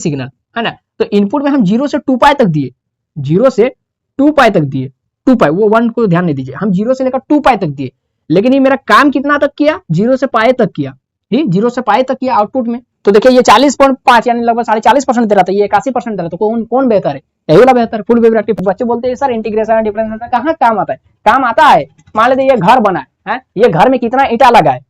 Signal, है ना। तो इनपुट में हम 0 से 2 पाई तक दिए, 0 से 2 पाई तक दिए, 2 पाई वो 1 को ध्यान नहीं दीजिए, हम 0 से लेकर 2 पाई तक दिए, लेकिन ये मेरा काम कितना तक किया, 0 से पाई तक किया, ठीक 0 से पाई तक किया आउटपुट में। तो देखिए ये 40.5 यानी लगभग 40.5% दे रहा था, ये 81% दे रहा था, कौन बेहतर है, यही वाला बेहतर, फुल वेव रेक्टिफायर। बच्चे बोलते हैं सर इंटीग्रेशन डिफरेंशिएशन कहाँ काम आता है, काम आता है, मान लेते ये घर बना है, ये घर में कितना ईंटा लगा है।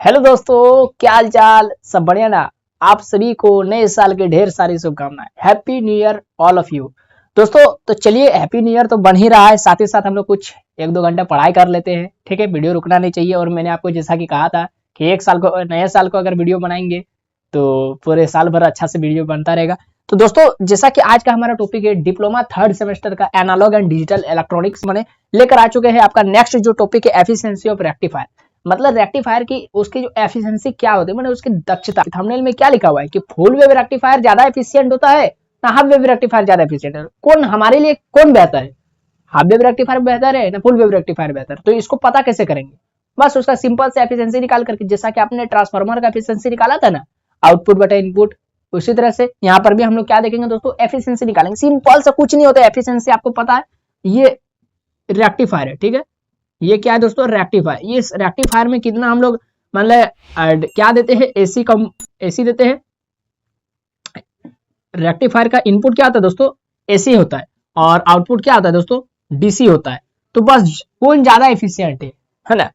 हेलो दोस्तों, क्या हाल चाल, सब बढ़िया ना। आप सभी को नए साल के ढेर सारी शुभकामनाएं, happy new year all of you. दोस्तों तो चलिए, हैप्पी न्यू ईयर तो बन ही रहा है, साथ ही साथ हम लोग कुछ 1-2 घंटा पढ़ाई कर लेते हैं, ठीक है। वीडियो रुकना नहीं चाहिए, और मैंने आपको जैसा कि कहा था कि एक साल को, नए साल को अगर वीडियो बनाएंगे तो पूरे साल भर अच्छा से वीडियो बनता रहेगा। तो दोस्तों जैसा कि आज का हमारा टॉपिक है डिप्लोमा 3rd सेमेस्टर का एनालॉग एंड डिजिटल इलेक्ट्रॉनिक्स, मैंने लेकर आ चुके हैं आपका नेक्स्ट जो टॉपिक है एफिशिएंसी ऑफ रेक्टिफायर। मतलब रेक्टिफायर की उसकी जो एफिशिएंसी क्या होती है, मतलब उसकी दक्षता। थंबनेल में क्या लिखा हुआ है कि फुल वेव रेक्टिफायर ज्यादा एफिशिएंट होता है ना हाफ वेव रेक्टिफायर ज्यादा एफिशिएंट है, कौन हमारे लिए कौन बेहतर है, हाफ वेव रेक्टिफायर बेहतर है ना फुल वेव रेक्टिफायर बेहतर। तो इसको पता कैसे करेंगे, बस उसका सिंपल से एफिशिएंसी निकाल करके, जैसा कि आपने ट्रांसफार्मर का एफिशिएंसी निकाला था ना, आउटपुट बटा इनपुट, उसी तरह से यहाँ पर भी हम लोग क्या देखेंगे दोस्तों, एफिशिएंसी निकालेंगे। सिंपल से कुछ नहीं होता, एफिशिएंसी आपको पता है, ये रेक्टिफायर है, ठीक है। ये क्या है दोस्तों, रेक्टिफायर। ये रेक्टिफायर में कितना हम लोग मतलब क्या देते हैं, एसी देते हैं। रेक्टिफायर का इनपुट क्या होता है दोस्तों, एसी होता है, और आउटपुट क्या होता है दोस्तों, डीसी होता है। तो बस कौन ज्यादा एफिशिएंट है ना।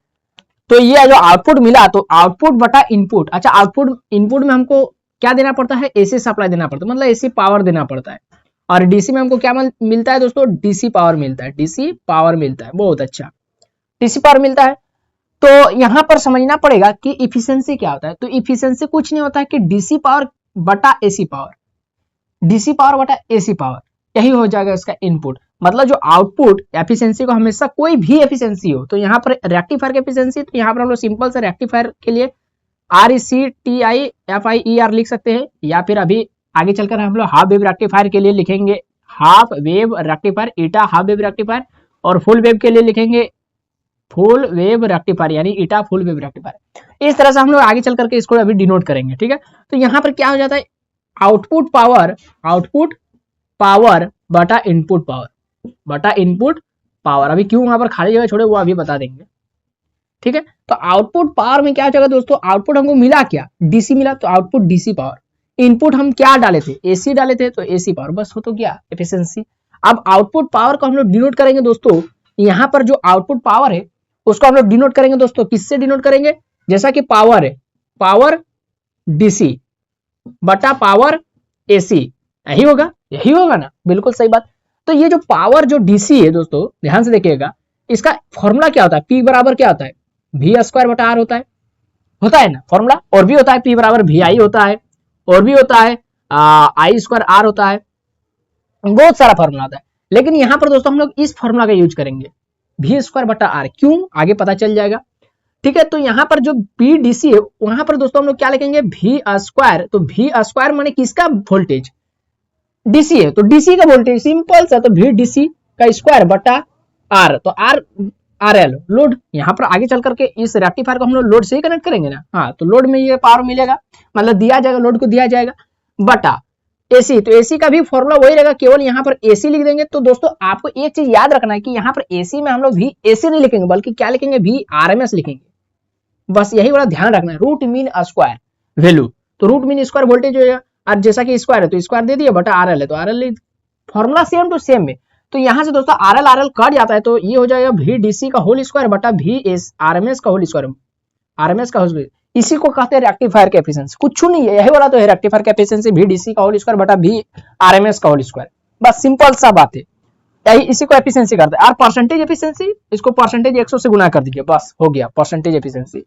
तो ये जो आउटपुट मिला, तो आउटपुट बटा इनपुट। अच्छा, आउटपुट इनपुट में हमको क्या देना पड़ता है, एसी सप्लाई देना पड़ता है, मतलब एसी पावर देना पड़ता है। और डीसी में हमको क्या मिलता है दोस्तों, डीसी पावर मिलता है, डीसी पावर मिलता है, बहुत अच्छा, डीसी पावर मिलता है। तो यहां पर समझना पड़ेगा कि इफिशिएंसी क्या होता है। तो इफिशिएंसी कुछ नहीं होता है कि डीसी पावर बटा एसी पावर, डीसी पावर बटा एसी पावर, यही हो जाएगा इसका इनपुट। मतलब जो आउटपुट एफिशिएंसी को हमेशा कोई भी एफिशिएंसी हो, तो यहाँ पर रेक्टिफायर की एफिशिएंसी, तो यहाँ पर हम लोग सिंपल से रेक्टिफायर के लिए RECTIFIER लिख सकते हैं, या फिर अभी आगे चलकर हम लोग हाफ वेव रेक्टिफायर के लिए लिखेंगे हाफ वेव रेक्टिफायर, ईटा हाफ वेव रेक्टिफायर, और फुल वेव के लिए लिखेंगे फुल वेव रेक्टिफायर, यानी ईटा फुल वेव रेक्टिफायर। इस तरह से हम लोग आगे चल करके इसको अभी डिनोट करेंगे, ठीक है। तो यहाँ पर क्या हो जाता है, आउटपुट पावर बटा इनपुट पावर, अभी क्यों वहां पर खाली जगह छोड़े वो अभी बता देंगे, ठीक है। तो आउटपुट पावर में क्या हो जाएगा दोस्तों, आउटपुट हमको मिला क्या, डीसी मिला, तो आउटपुट डीसी पावर। इनपुट हम क्या डाले थे, एसी डाले थे, तो एसी पावर, बस हो तो गया एफिशिएंसी। अब आउटपुट पावर को हम लोग डिनोट करेंगे दोस्तों, यहाँ पर जो आउटपुट पावर है उसको हम लोग डिनोट करेंगे दोस्तों, किससे डिनोट करेंगे, जैसा कि पावर है, पावर डीसी बटा पावर एसी, यही होगा ना, बिल्कुल सही बात। तो ये जो पावर जो डीसी है दोस्तों, ध्यान से देखिएगा, इसका फॉर्मूला क्या होता है, P बराबर क्या होता है, V² बटा R होता है ना फॉर्मूला, और भी होता है P बराबर VI होता है, और भी होता है I² R होता है, बहुत सारा फॉर्मूला होता है। लेकिन यहाँ पर दोस्तों हम लोग इस फॉर्मूला का यूज करेंगे, V² बटा R, क्यों आगे पता चल जाएगा, ठीक है। तो यहाँ पर जो PDC है, वहां पर दोस्तों हम लोग क्या लिखेंगे, V²। तो V² माने किसका वोल्टेज, डीसी है, तो डीसी का वोल्टेज सिंपल सा, तो VDC का स्क्वायर बटा R, तो RL लोड। यहाँ पर आगे चल करके इस रेक्टिफायर को हम लोग लोड से ही कनेक्ट करेंगे ना, हाँ, तो लोड में ये पावर मिलेगा, मतलब दिया जाएगा, लोड को दिया जाएगा, बटा एसी। तो एसी का भी फॉर्मूला वही रहेगा, केवल यहाँ पर एसी लिख देंगे। तो दोस्तों आपको एक चीज याद रखना है कि यहाँ पर एसी में हम लोग भी एसी नहीं लिखेंगे, बल्कि क्या लिखेंगे, VRMS लिखेंगे, बस यही वाला ध्यान रखना है, रूट मीन स्क्वायर वैल्यू। तो रूट मीन स्क्वायर वोल्टेज हो जाएगा, और जैसा कि स्क्वायर है तो स्क्वायर दे दिया, बटा RL है तो RL, formula same to same में। तो यहाँ से दोस्तों RL कट जाता है, तो ये हो जाएगा VDC का होल स्क्वायर बटा RMS का होल स्क्वायर, RMS का होल स्क्वायर। इसी को कहते हैं रेक्टिफायर की एफिशिएंसी, कुछ नहीं है, यही वाला तो है रेक्टिफायर की एफिशिएंसी, VDC का होल स्क्वायर बटा RMS का होल स्क्वायर, बस सिंपल सा बात है, यही इसी को एफिशिएंसी करते हैं। और परसेंटेज एफिशिएंसी, इसको परसेंटेज 100 से गुना कर दीजिए, बस हो गया परसेंटेज एफिशिएंसी,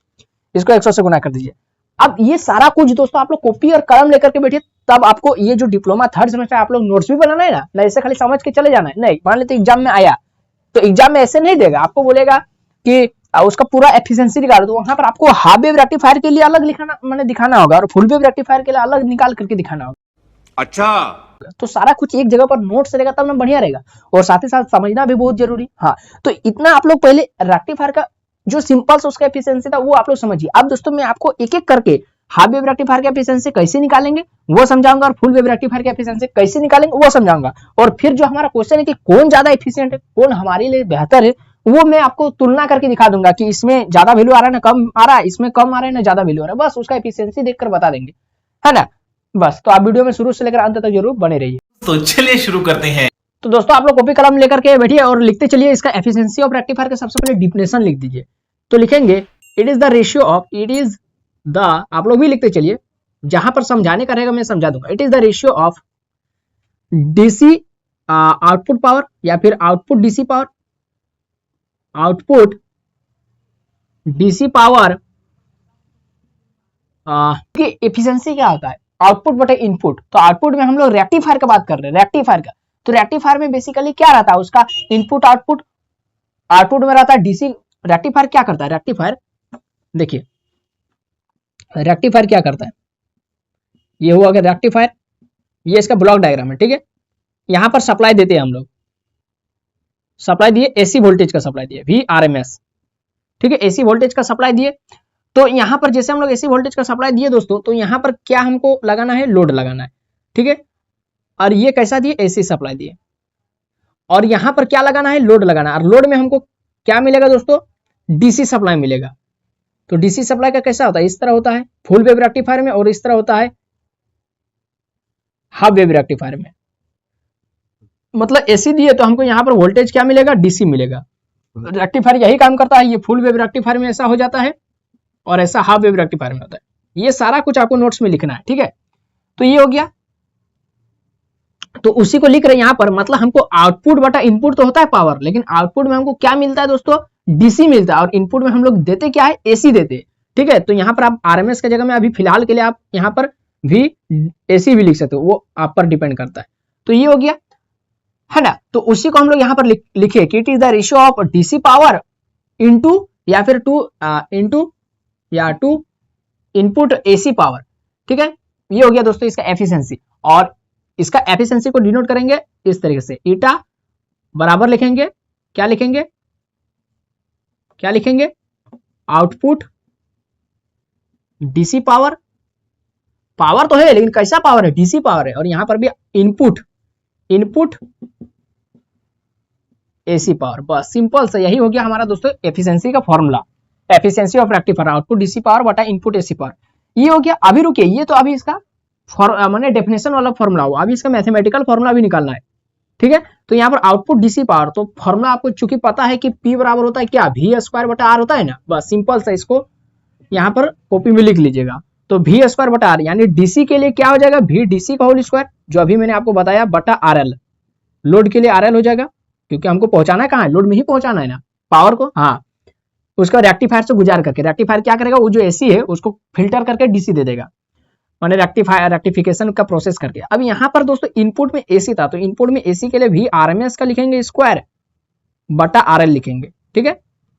इसको 100 से गुना कर दीजिए। अब ये सारा कुछ दोस्तों आप लोग कॉपी और कलम लेकर के बैठिए, तब आपको ये जो डिप्लोमा 3rd सेमेस्टर आप लोग नोट्स भी बनाना है ना, ऐसे खाली समझ के चले जाना है नहीं। मान लेते एग्जाम में आया, तो एग्जाम में ऐसे नहीं देगा, आपको बोलेगा कि उसका पूरा एफिशिएंसी निकालो, तो वहां पर आपको हाफ वेव रेक्टिफायर के लिए अलग लिखाना, मैंने दिखाना होगा, और फुल वेव रेक्टिफायर के लिए अलग निकाल करके दिखाना होगा। अच्छा, तो सारा कुछ एक जगह पर नोट्स रहेगा, तब ना बढ़िया रहेगा, और साथ ही साथ समझना भी बहुत जरूरी। हाँ, तो इतना आप लोग पहले रेक्टिफायर का जो सिंपल से उसका एफिशिएंसी था वो आप लोग समझिए। अब दोस्तों मैं आपको एक एक करके हाफ वेव रेक्टिफायर का एफिशिएंसी कैसे निकालेंगे वो समझाऊंगा, और फुल वेव रेक्टिफायर का एफिशिएंसी कैसे निकालेंगे वो समझाऊंगा। और फिर जो हमारा क्वेश्चन है कि कौन ज्यादा एफिशिएंट है, कौन हमारे लिए बेहतर है, वो मैं आपको तुलना करके दिखा दूंगा कि इसमें ज्यादा वैल्यू आ रहा है ना कम आ रहा है, इसमें कम आ रहा है ना ज्यादा वैल्यू आ रहा है, बस उसका एफिशिएंसी देखकर बता देंगे, है ना। बस तो आप वीडियो में शुरू से लेकर अंत तक जरूर बने रहिए। तो चलिए शुरू करते हैं। तो दोस्तों आप लोग कॉपी कलम लेकर के बैठिए और लिखते चलिए। इसका एफिशिएंसी ऑफ रेक्टिफायर का सबसे पहले डिफिनेशन लिख दीजिए। तो लिखेंगे it is the ratio of, it is the, आप लोग भी लिखते चलिए, जहां पर समझाने का रहेगा मैं समझा दूंगा। It is the ratio of DC output power या फिर output DC power, output DC power की एफिशिएंसी क्या होता है, आउटपुट बटे इनपुट। तो आउटपुट में हम लोग रेक्टिफायर का बात कर रहे हैं, रेक्टिफायर का। तो रेक्टिफायर में बेसिकली क्या रहता है, उसका इनपुट आउटपुट, आउटपुट में रहता है डीसी। रेक्टिफायर क्या करता है, रेक्टिफायर देखिए, रेक्टिफायर क्या करता है, ये हुआ कि रेक्टिफायर, ये इसका ब्लॉक डायग्राम है, ठीक है। यहां पर सप्लाई देते हैं हम लोग, सप्लाई दिए, एसी वोल्टेज का सप्लाई दिए, VRMS, ठीक है, एसी वोल्टेज का सप्लाई दिए। तो यहां पर जैसे हम लोग एसी वोल्टेज का सप्लाई दिए दोस्तों, तो यहां पर क्या हमको लगाना है, लोड लगाना है, ठीक है। और ये कैसा दिए, एसी सप्लाई दिए, और यहां पर क्या लगाना है, लोड लगाना है। और लोड में हमको क्या मिलेगा दोस्तों, डीसी सप्लाई मिलेगा। तो डीसी सप्लाई का कैसा होता है, इस तरह होता है फुल वेव रेक्टिफायर में, और इस तरह होता है हाफ वेव रेक्टिफायर में। मतलब एसी दिए तो हमको यहाँ पर वोल्टेज क्या मिलेगा, डीसी मिलेगा। रेक्टिफायर यही काम करता है। ये फुल वेव रेक्टिफायर में ऐसा हो जाता है और ऐसा हाफ वेव रेक्टिफायर में होता है। ये सारा कुछ आपको नोट्स में लिखना है, ठीक है। तो ये हो गया, तो उसी को लिख रहे हैं यहाँ पर। मतलब हमको आउटपुट बटा इनपुट तो होता है पावर, लेकिन आउटपुट में हमको क्या मिलता है दोस्तों, डीसी मिलता है, और इनपुट में हम लोग देते क्या है, एसी देते हैं, ठीक है। तो यहाँ पर आप आरएमएस की जगह में अभी फिलहाल के लिए आप यहाँ पर भी एसी भी लिख सकते हो, वो आप पर डिपेंड करता है। तो ये हो गया, है ना। तो उसी को हम लोग यहाँ पर लिखे कि it is the ratio of DC power into या फिर टू इनपुट एसी पावर, ठीक है। ये हो गया दोस्तों इसका एफिशिएंसी। और इसका एफिशिएंसी को डिनोट करेंगे इस तरीके से, ईटा बराबर लिखेंगे, क्या लिखेंगे, क्या लिखेंगे, आउटपुट डीसी पावर, पावर तो है लेकिन कैसा पावर है, डीसी पावर है, और यहां पर भी इनपुट एसी पावर। बस सिंपल से यही हो गया हमारा दोस्तों एफिशिएंसी का formula, efficiency of rectifier, output DC power बटा इनपुट एसी पावर। ये हो गया। अभी रुकिए, ये तो अभी इसका मैंने डेफिनेशन वाला फॉर्मूला हुआ, अभी इसका मैथमेटिकल फॉर्मूला भी निकालना है, ठीक है। तो यहाँ पर आउटपुट डीसी पावर, तो फॉर्मूला आपको चूंकि पता है कि P बराबर होता है क्या, V स्क्वायर बटा R होता है ना। बस सिंपल से इसको यहाँ पर कॉपी में लिख लीजिएगा। तो V स्क्वायर बटा R यानी डीसी के लिए क्या हो जाएगा, V DC का होल स्क्वायर, जो अभी मैंने आपको बताया, बटा RL, लोड के लिए RL हो जाएगा, क्योंकि हमको पहुंचाना है कहाँ है, लोड में ही पहुंचाना है ना पावर को। हाँ, उसका रेक्टिफायर से गुजार करके, रेक्टिफायर क्या करेगा, वो जो एसी है उसको फिल्टर करके डीसी दे देगा, मैंने रेक्टिफिकेशन का प्रोसेस करके। अब यहाँ पर दोस्तों इनपुट में एसी था, तो इनपुट में एसी के लिए VRMS का लिखेंगे स्क्वायर बटा RL लिखेंगे, ठीक है,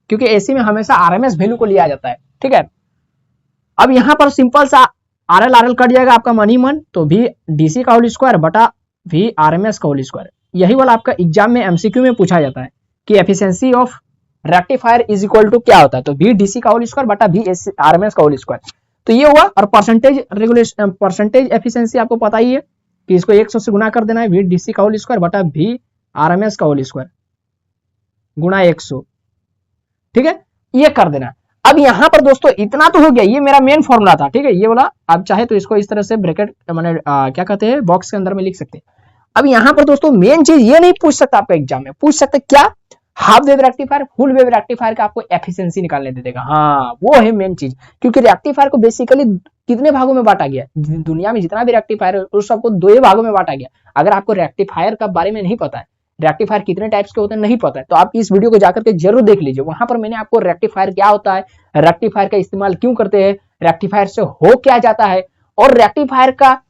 क्योंकि एसी में हमेशा RMS वैल्यू को लिया जाता है, ठीक है। अब यहाँ पर सिंपल सा RL कट जाएगा आपका मनी मन, तो V DC का होल स्क्वायर बटा VRMS का होल स्क्वायर। यही वाला आपका एग्जाम में MCQ में पूछा जाता है कि efficiency of rectifier is equal to क्या होता है, तो V DC का होल स्क्वायर बटा VRMS का होल स्क्वायर। तो ये हुआ। और परसेंटेज रेगुलेशन, परसेंटेज एफिशिएंसी आपको पता ही है कि इसको 100 से गुना कर देना है, V DC का होल स्क्वायर बटा VRMS का होल स्क्वायर गुना 100, ठीक है, ये कर देना। अब यहां पर दोस्तों इतना तो हो गया, ये मेरा मेन फॉर्मूला था, ठीक है, ये वाला। आप चाहे तो इसको इस तरह से ब्रैकेट मैंने क्या कहते हैं, बॉक्स के अंदर में लिख सकते हैं। अब यहां पर दोस्तों मेन चीज ये नहीं पूछ सकता आपका एग्जाम में, पूछ सकते क्या, half wave rectifier, full wave rectifier का आपको एफिशिएंसी निकालने दे देगा। हाँ, वो है मेन चीज, क्योंकि रेक्टिफायर को बेसिकली कितने भागों में बांटा गया, दुनिया में जितना भी रेक्टिफायर है उस सबको 2 भागों में बांटा गया। अगर आपको रेक्टिफायर का बारे में नहीं पता है, रेक्टिफायर कितने टाइप्स के होते हैं नहीं पता है, तो आप इस वीडियो को जाकर के जरूर देख लीजिए। वहां पर मैंने आपको रेक्टिफायर क्या होता है, रेक्टिफायर का इस्तेमाल क्यों करते हैं, रेक्टिफायर से हो क्या जाता है, और रेक्टिफायर का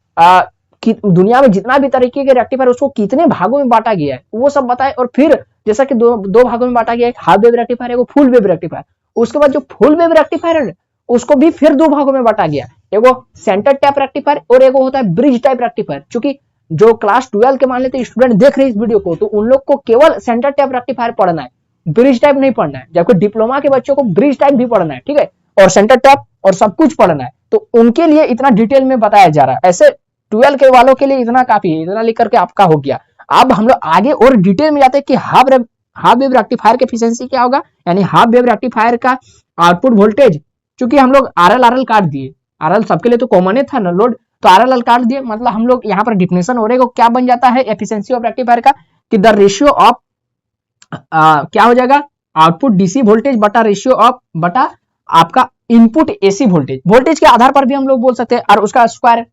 दुनिया में जितना भी तरीके के रेक्टिफायर उसको कितने भागों में बांटा गया है वो सब बताए। और फिर जैसा कि दो भागों में बांटा गया, एक हाफ वेव रेक्टिफायर है, फुल वेव रेक्टिफायर। उसके बाद जो फुल वेव रेक्टिफायर है उसको भी फिर 2 भागों में बांटा गया, एगो सेंटर टाइप रेक्टिफायर और एगो होता है ब्रिज टाइप रेक्टिफायर। चूंकि जो क्लास 12 के मान लेते स्टूडेंट देख रहे हैं इस वीडियो को, तो उन लोग को केवल सेंटर टाइप रेक्टिफायर पढ़ना है, ब्रिज टाइप नहीं पढ़ना है, जबकि डिप्लोमा के बच्चों को ब्रिज टाइप भी पढ़ना है, ठीक है, और सेंटर टैप और सब कुछ पढ़ना है। तो उनके लिए इतना डिटेल में बताया जा रहा है। ऐसे 12 के वालों के लिए इतना काफी है, इतना लिख करके आपका हो गया। अब हम लोग आगे और डिटेल में जाते हैं कि हाफ वेव रेक्टिफायर की एफिशिएंसी क्या होगा, यानी हाफ वेव रेक्टिफायर का आउटपुट वोल्टेज। चूंकि हम लोग आरएल काट दिए, आरएल सबके लिए तो कॉमन ही था ना लोड, तो आरएल काट दिए, मतलब हम लोग यहाँ पर डिफिनेशन हो रहे को क्या बन जाता है एफिशिएंसी ऑफ रेक्टिफायर का, कि द रेशियो ऑफ क्या हो जाएगा, आउटपुट डीसी वोल्टेज बटा रेशियो ऑफ बटा आपका इनपुट एसी वोल्टेज। वोल्टेज के आधार पर भी हम लोग बोल सकते हैं, और उसका स्क्वायर,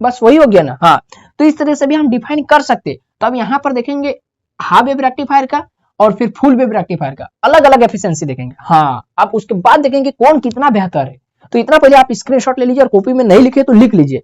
बस वही हो गया ना। हाँ, तो इस तरह से भी हम डिफाइन कर सकते हैं। तो अब यहाँ पर देखेंगे हाफ वेव रेक्टिफायर का और फिर फुल वेव रेक्टिफायर का अलग अलग एफिशिएंसी देखेंगे। हाँ, अब उसके बाद देखेंगे कौन कितना बेहतर है। तो इतना पहले आप स्क्रीनशॉट ले लीजिए, और कॉपी में नहीं लिखे तो लिख लीजिए।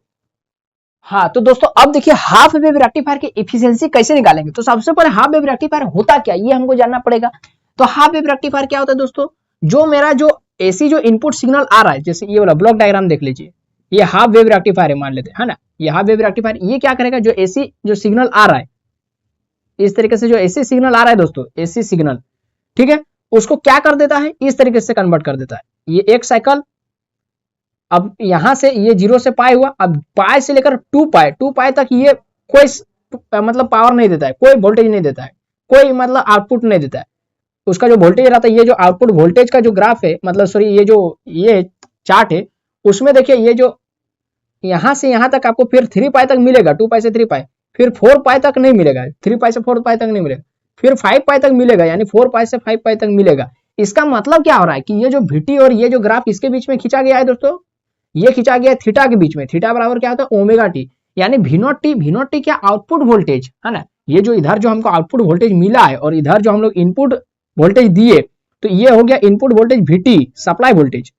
हाँ, तो दोस्तों अब देखिए हाफ वेव रेक्टिफायर की एफिशिएंसी कैसे निकालेंगे। तो सबसे पहले हाफ वेव रेक्टिफायर होता क्या, ये हमको जानना पड़ेगा। तो हाफ वेव रेक्टिफायर क्या होता है दोस्तों, जो मेरा जो एसी जो इनपुट सिग्नल आ रहा है, जैसे ये वाला ब्लॉक डायग्राम देख लीजिए, ये हाफ वेव रेक्टिफायर है मान लेते हैं, है ना। ये हाफ वेव रेक्टिफायर ये क्या करेगा, जो एसी जो सिग्नल आ रहा है, इस तरीके से जो एसी सिग्नल आ रहा है दोस्तों, एसी सिग्नल, ठीक है, उसको क्या कर देता है, इस तरीके से कन्वर्ट कर देता है। ये एक साइकिल, अब यहां से ये 0 से पाई हुआ, अब पाई से लेकर 2 पाई तक ये कोई मतलब पावर नहीं देता है, कोई वोल्टेज नहीं देता है, कोई मतलब आउटपुट नहीं देता है। उसका जो वोल्टेज रहता है, ये जो आउटपुट वोल्टेज का जो ग्राफ है, मतलब सॉरी ये चार्ट है, उसमें देखिए ये जो यहां से यहां तक आपको फिर 3 पाई तक मिलेगा, 2 पाई से 3 पाई, फिर 4 पाई तक नहीं मिलेगा, 3 पाई से 4 पाई तक नहीं मिलेगा, फिर 5 पाई तक मिलेगा, यानी 4 पाई से 5 पाई तक मिलेगा। इसका मतलब क्या हो रहा है कि ये जो VT और ये जो ग्राफ इसके बीच में खींचा गया है दोस्तों, ये खींचा गया थीटा के बीच में। थीटा बराबर क्या होता है, ओमेगा टी, यानी V0 टी क्या, आउटपुट वोल्टेज है ना। ये जो इधर जो हमको आउटपुट वोल्टेज मिला है और इधर जो हम लोग इनपुट वोल्टेज दिए, तो ये हो गया input voltage VT, supply voltage.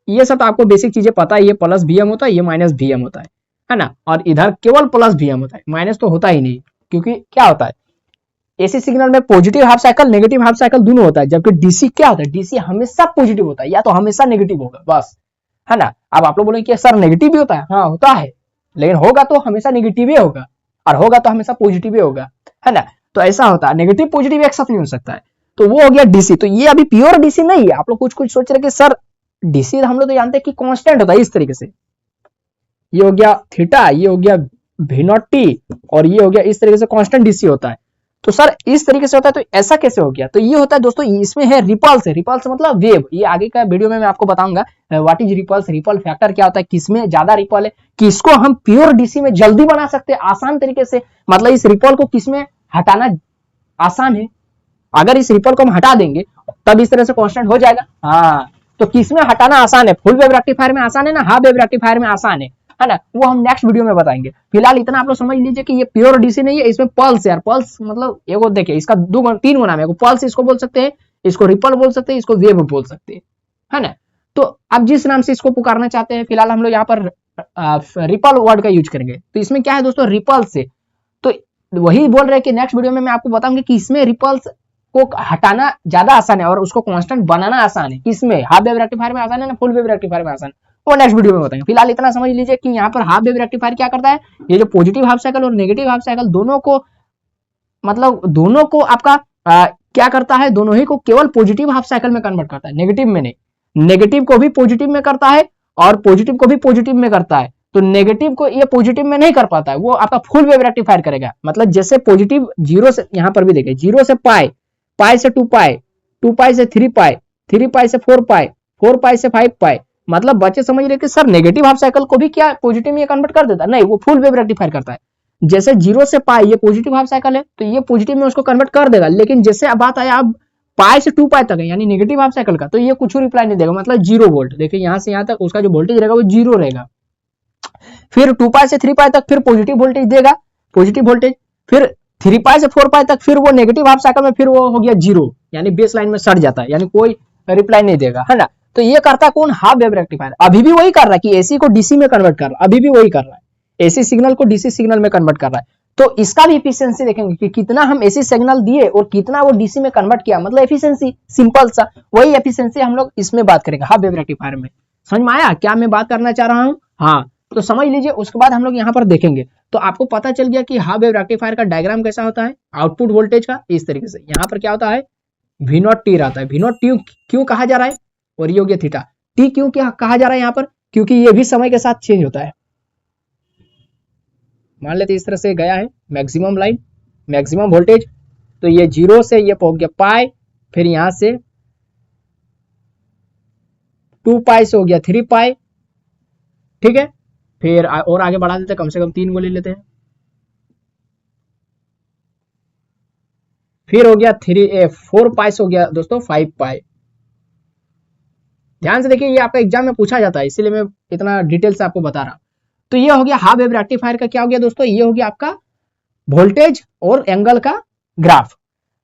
ये सब तो आपको बेसिक चीजें पता है, ये प्लस VM होता है, ये माइनस VM होता है ना। और इधर केवल प्लस VM होता है, माइनस तो होता ही नहीं, क्योंकि क्या होता है एसी सिग्नल में positive half cycle negative half cycle दोनों होता है, जबकि डीसी क्या होता है, डीसी हमेशा पॉजिटिव होता है, या तो हमेशा नेगेटिव होगा, बस, है ना। अब आप लोग बोलेंगे कि सर नेगेटिव भी होता है, हाँ होता है, लेकिन होगा तो हमेशा नेगेटिव ही होगा, और होगा तो हमेशा पॉजिटिव ही होगा, है ना। तो ऐसा होता है, नेगेटिव पॉजिटिव एक साथ नहीं हो सकता है। तो वो हो गया डीसी। तो ये अभी प्योर डीसी नहीं है। आप लोग कुछ कुछ सोच रहे कि सर डीसी हम लोग तो जानते हैं कि कांस्टेंट होता है, इस तरीके से, ये हो गया थीटा, ये हो गया V0t, और ये हो गया इस तरीके से कांस्टेंट डीसी होता है। तो सर इस तरीके से होता है, तो ऐसा कैसे हो गया। तो ये होता है दोस्तों, इसमें है रिपल्स है, रिपल्स मतलब वेव। ये आगे का वीडियो में मैं आपको बताऊंगा what is ripples, ripple factor क्या होता है, किसमें ज्यादा रिपल है, किसको हम प्योर डीसी में जल्दी बना सकते हैं आसान तरीके से, मतलब इस रिपल को किसमें हटाना आसान है। अगर इस रिपल को हम हटा देंगे तब इस तरह से कांस्टेंट हो जाएगा। हाँ, तो किसमें हटाना आसान है, फुल वेव रेक्टिफायर में आसान है ना, हाफ वेव रेक्टिफायर में आसान है ना, वो हम नेक्स्ट वीडियो में बताएंगे। फिलहाल इतना आप लोग समझ लीजिए कि ये प्योर डीसी नहीं है, इसमें पल्स यार, पल्स मतलब एगो देखिए, इसका 3 नाम है, पल्स इसको बोल सकते हैं, इसको रिपल बोल सकते हैं, इसको वेव बोल सकते हैं, है ना। तो आप जिस नाम से इसको पुकारना चाहते हैं, फिलहाल हम लोग यहाँ पर रिपल वर्ड का यूज करेंगे। तो इसमें क्या है दोस्तों, रिपल से, तो वही बोल रहे हैं कि नेक्स्ट वीडियो में मैं आपको बताऊंगा कि इसमें रिपल्स को हटाना ज्यादा आसान है और उसको कांस्टेंट बनाना आसान है। किसमें, हाफ वेव रेक्टिफायर में आसान है ना, फुल वेव रेक्टिफायर में आसान है, वो नेक्स्ट वीडियो में बताएंगे। फिलहाल इतना समझ लीजिए कि यहाँ पर हाफ वेव रेक्टिफायर क्या करता है, ये जो पॉजिटिव हाफ साइकिल और नेगेटिव हाफ साइकिल दोनों को, मतलब दोनों को आपका क्या करता है, दोनों ही को केवल पॉजिटिव हाफ साइकिल में कन्वर्ट करता है, नेगेटिव में नहीं। नेगेटिव को भी पॉजिटिव में करता है और पॉजिटिव को भी पॉजिटिव में करता है। तो नेगेटिव को ये पॉजिटिव में नहीं कर पाता है, वो आपका फुल वेव रेक्टिफायर करेगा। मतलब जैसे पॉजिटिव 0 से, यहाँ पर भी देखिए 0 से पाई, पाई से 2 पाई, 2 पाई से 3 पाई, 3 पाई से 4 पाई, 4 पाई से 5 पाई। मतलब बच्चे समझ रहे कि सर नेगेटिव हाफ साइकिल को भी क्या पॉजिटिव में कन्वर्ट कर देता है, नहीं, वो फुल वेव रेक्टिफायर करता है। जैसे 0 से पाई ये पॉजिटिव हाफ साइकिल है, तो ये पॉजिटिव में उसको कन्वर्ट कर देगा। लेकिन जैसे अब बात आया अब पाई से 2 पाई तक है, यानी नेगेटिव हाफ साइकिल का, तो ये कुछ रिप्लाई नहीं देगा, मतलब 0 वोल्ट। देखिए यहाँ से यहाँ तक उसका जो वोल्टेज रहेगा वो 0 रहेगा। फिर 2 पाई से 3 पाई तक फिर पॉजिटिव वोल्टेज देगा, पॉजिटिव वोल्टेज। फिर 3 पाई से 4 पाई तक फिर वो नेगेटिव हाफ साइकिल में फिर वो हो गया 0, यानी बेस लाइन में सट जाता है, यानी कोई रिप्लाई नहीं देगा, है ना। तो ये करता कौन, हाफ वेव रेक्टिफायर। अभी भी वही कर रहा है कि एसी को डीसी में कन्वर्ट कर रहा है, अभी भी वही कर रहा है, एसी सिग्नल को डीसी सिग्नल में कन्वर्ट कर रहा है। तो इसका भी एफिशिएंसी देखेंगे कि कितना हम एसी सिग्नल दिए और कितना वो डीसी में कन्वर्ट किया, मतलब एफिशिएंसी सिंपल सा, वही एफिशिएंसी हम लोग इसमें बात करेंगे हाफ वेव रेक्टिफायर में। समझ में आया क्या मैं बात करना चाह रहा हूँ, हाँ, तो समझ लीजिए। उसके बाद हम लोग यहाँ पर देखेंगे, तो आपको पता चल गया कि हाफ वेव रेक्टिफायर का डायग्राम कैसा होता है, आउटपुट वोल्टेज का इस तरीके से। यहाँ पर क्या होता है, वी नॉट टी रहता है। वी नॉट टी क्यों कहा जा रहा है, और ये हो गया थीटा। टी क्यों क्या कहा जा रहा है यहाँ पर, क्योंकि ये भी समय के साथ चेंज होता है। मान लेते इस तरह से गया है मैक्सिमम लाइन, मैक्सिमम वोल्टेज, तो ये 0 से ये पहुंच गया पाई, फिर यहां से 2 पाई से हो गया 3 पाई, ठीक है। फिर और आगे बढ़ा देते, कम से कम 3 को ले लेते हैं, फिर हो गया 4 पाई से हो गया दोस्तों 5 पाई। ध्यान से देखिए, ये आपका एग्जाम में पूछा जाता है, इसीलिए मैं इतना डिटेल से आपको बता रहा हूं। तो ये हो गया हाफ वेव रेक्टिफायर का क्या हो गया दोस्तों, ये हो गया आपका वोल्टेज और एंगल का ग्राफ।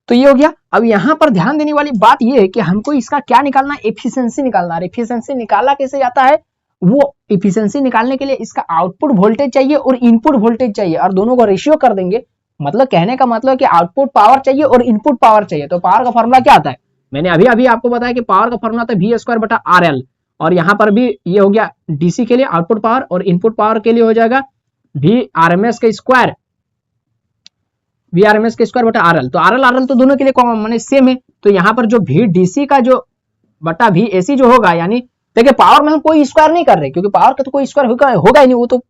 तो ये हो गया। अब यहां पर ध्यान देने वाली बात ये है कि हमको इसका क्या निकालना है, एफिशिएंसी निकालना है। एफिशिएंसी निकाला कैसे जाता है, वो एफिशिएंसी निकालने के लिए इसका आउटपुट वोल्टेज चाहिए और इनपुट वोल्टेज चाहिए, और दोनों को रेशियो कर देंगे। मतलब कहने का मतलब कि आउटपुट पावर चाहिए और इनपुट पावर चाहिए। तो पावर का फॉर्मूला क्या आता है, मैंने अभी अभी आपको बताया कि पावर का फॉर्मूला था V²/RL, और यहां पर भी ये हो गया डीसी के लिए आउटपुट पावर, और इनपुट पावर के लिए हो जाएगा VRMS का स्क्वायर, VRMS के स्क्वायर/RL। तो RL तो दोनों के लिए कॉमन माने सेम है। तो यहाँ पर जो VDC का जो बटा VAC जो होगा, यानी देखिए पावर में हम कोई स्क्वायर नहीं कर रहे, क्योंकि पावर का तो कोई स्क्वायर होगा ही नहीं, वो तो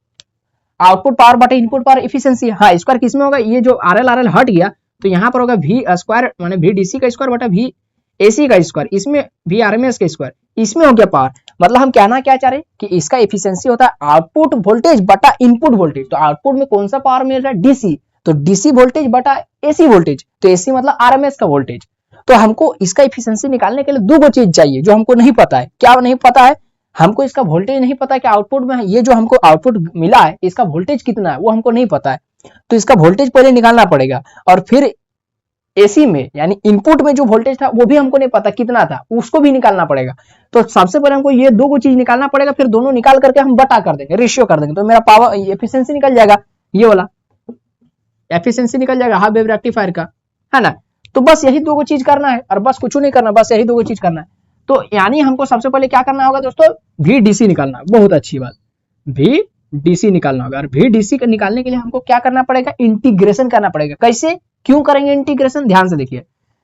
आउटपुट पावर बटे इनपुट पावर एफिशिएंसी। हाँ, स्क्वायर किसमें होगा, ये जो RL हट गया, तो यहाँ पर होगा V² माने VDC का स्क्वायर बटा VAC का स्क्वायर, इसमें VRMS का स्क्वायर, इसमें हो गया पावर। मतलब हम कहना क्या चाह रहे हैं कि इसका एफिशिएंसी होता है आउटपुट वोल्टेज बटा इनपुट वोल्टेज। तो आउटपुट में कौन सा पावर मिल रहा है, DC, तो DC वोल्टेज बटा AC वोल्टेज, तो AC मतलब RMS का वोल्टेज। तो हमको इसका एफिशिएंसी निकालने के लिए दो चीज चाहिए जो हमको नहीं पता है। क्या नहीं पता है, हमको इसका वोल्टेज नहीं पता है कि आउटपुट में ये जो हमको आउटपुट मिला है इसका वोल्टेज कितना है, वो हमको नहीं पता है। तो इसका वोल्टेज पहले निकालना पड़ेगा, और फिर AC में यानी इनपुट में जो वोल्टेज था वो भी हमको नहीं पता कितना था, उसको भी निकालना पड़ेगा। तो सबसे पहले हमको ये दो चीज निकालना पड़ेगा, फिर दोनों निकाल करके हम बटा कर देंगे, रेशियो कर देंगे, तो मेरा पावर एफिशिएंसी निकल जाएगा, ये वाला एफिशिएंसी निकल जाएगा हाफ वेव रेक्टिफायर का, है ना। तो बस यही दो चीज करना है, और बस कुछ नहीं करना, बस यही दो चीज करना है। तो यानी हमको सबसे पहले क्या करना होगा दोस्तों, VDC निकालना, बहुत अच्छी बात, VDC निकालना होगा। और VDC निकालने के लिए हमको क्या करना पड़ेगा, इंटीग्रेशन करना पड़ेगा। कैसे, क्यों करेंगे इंटीग्रेशन, ध्यान से देखिए।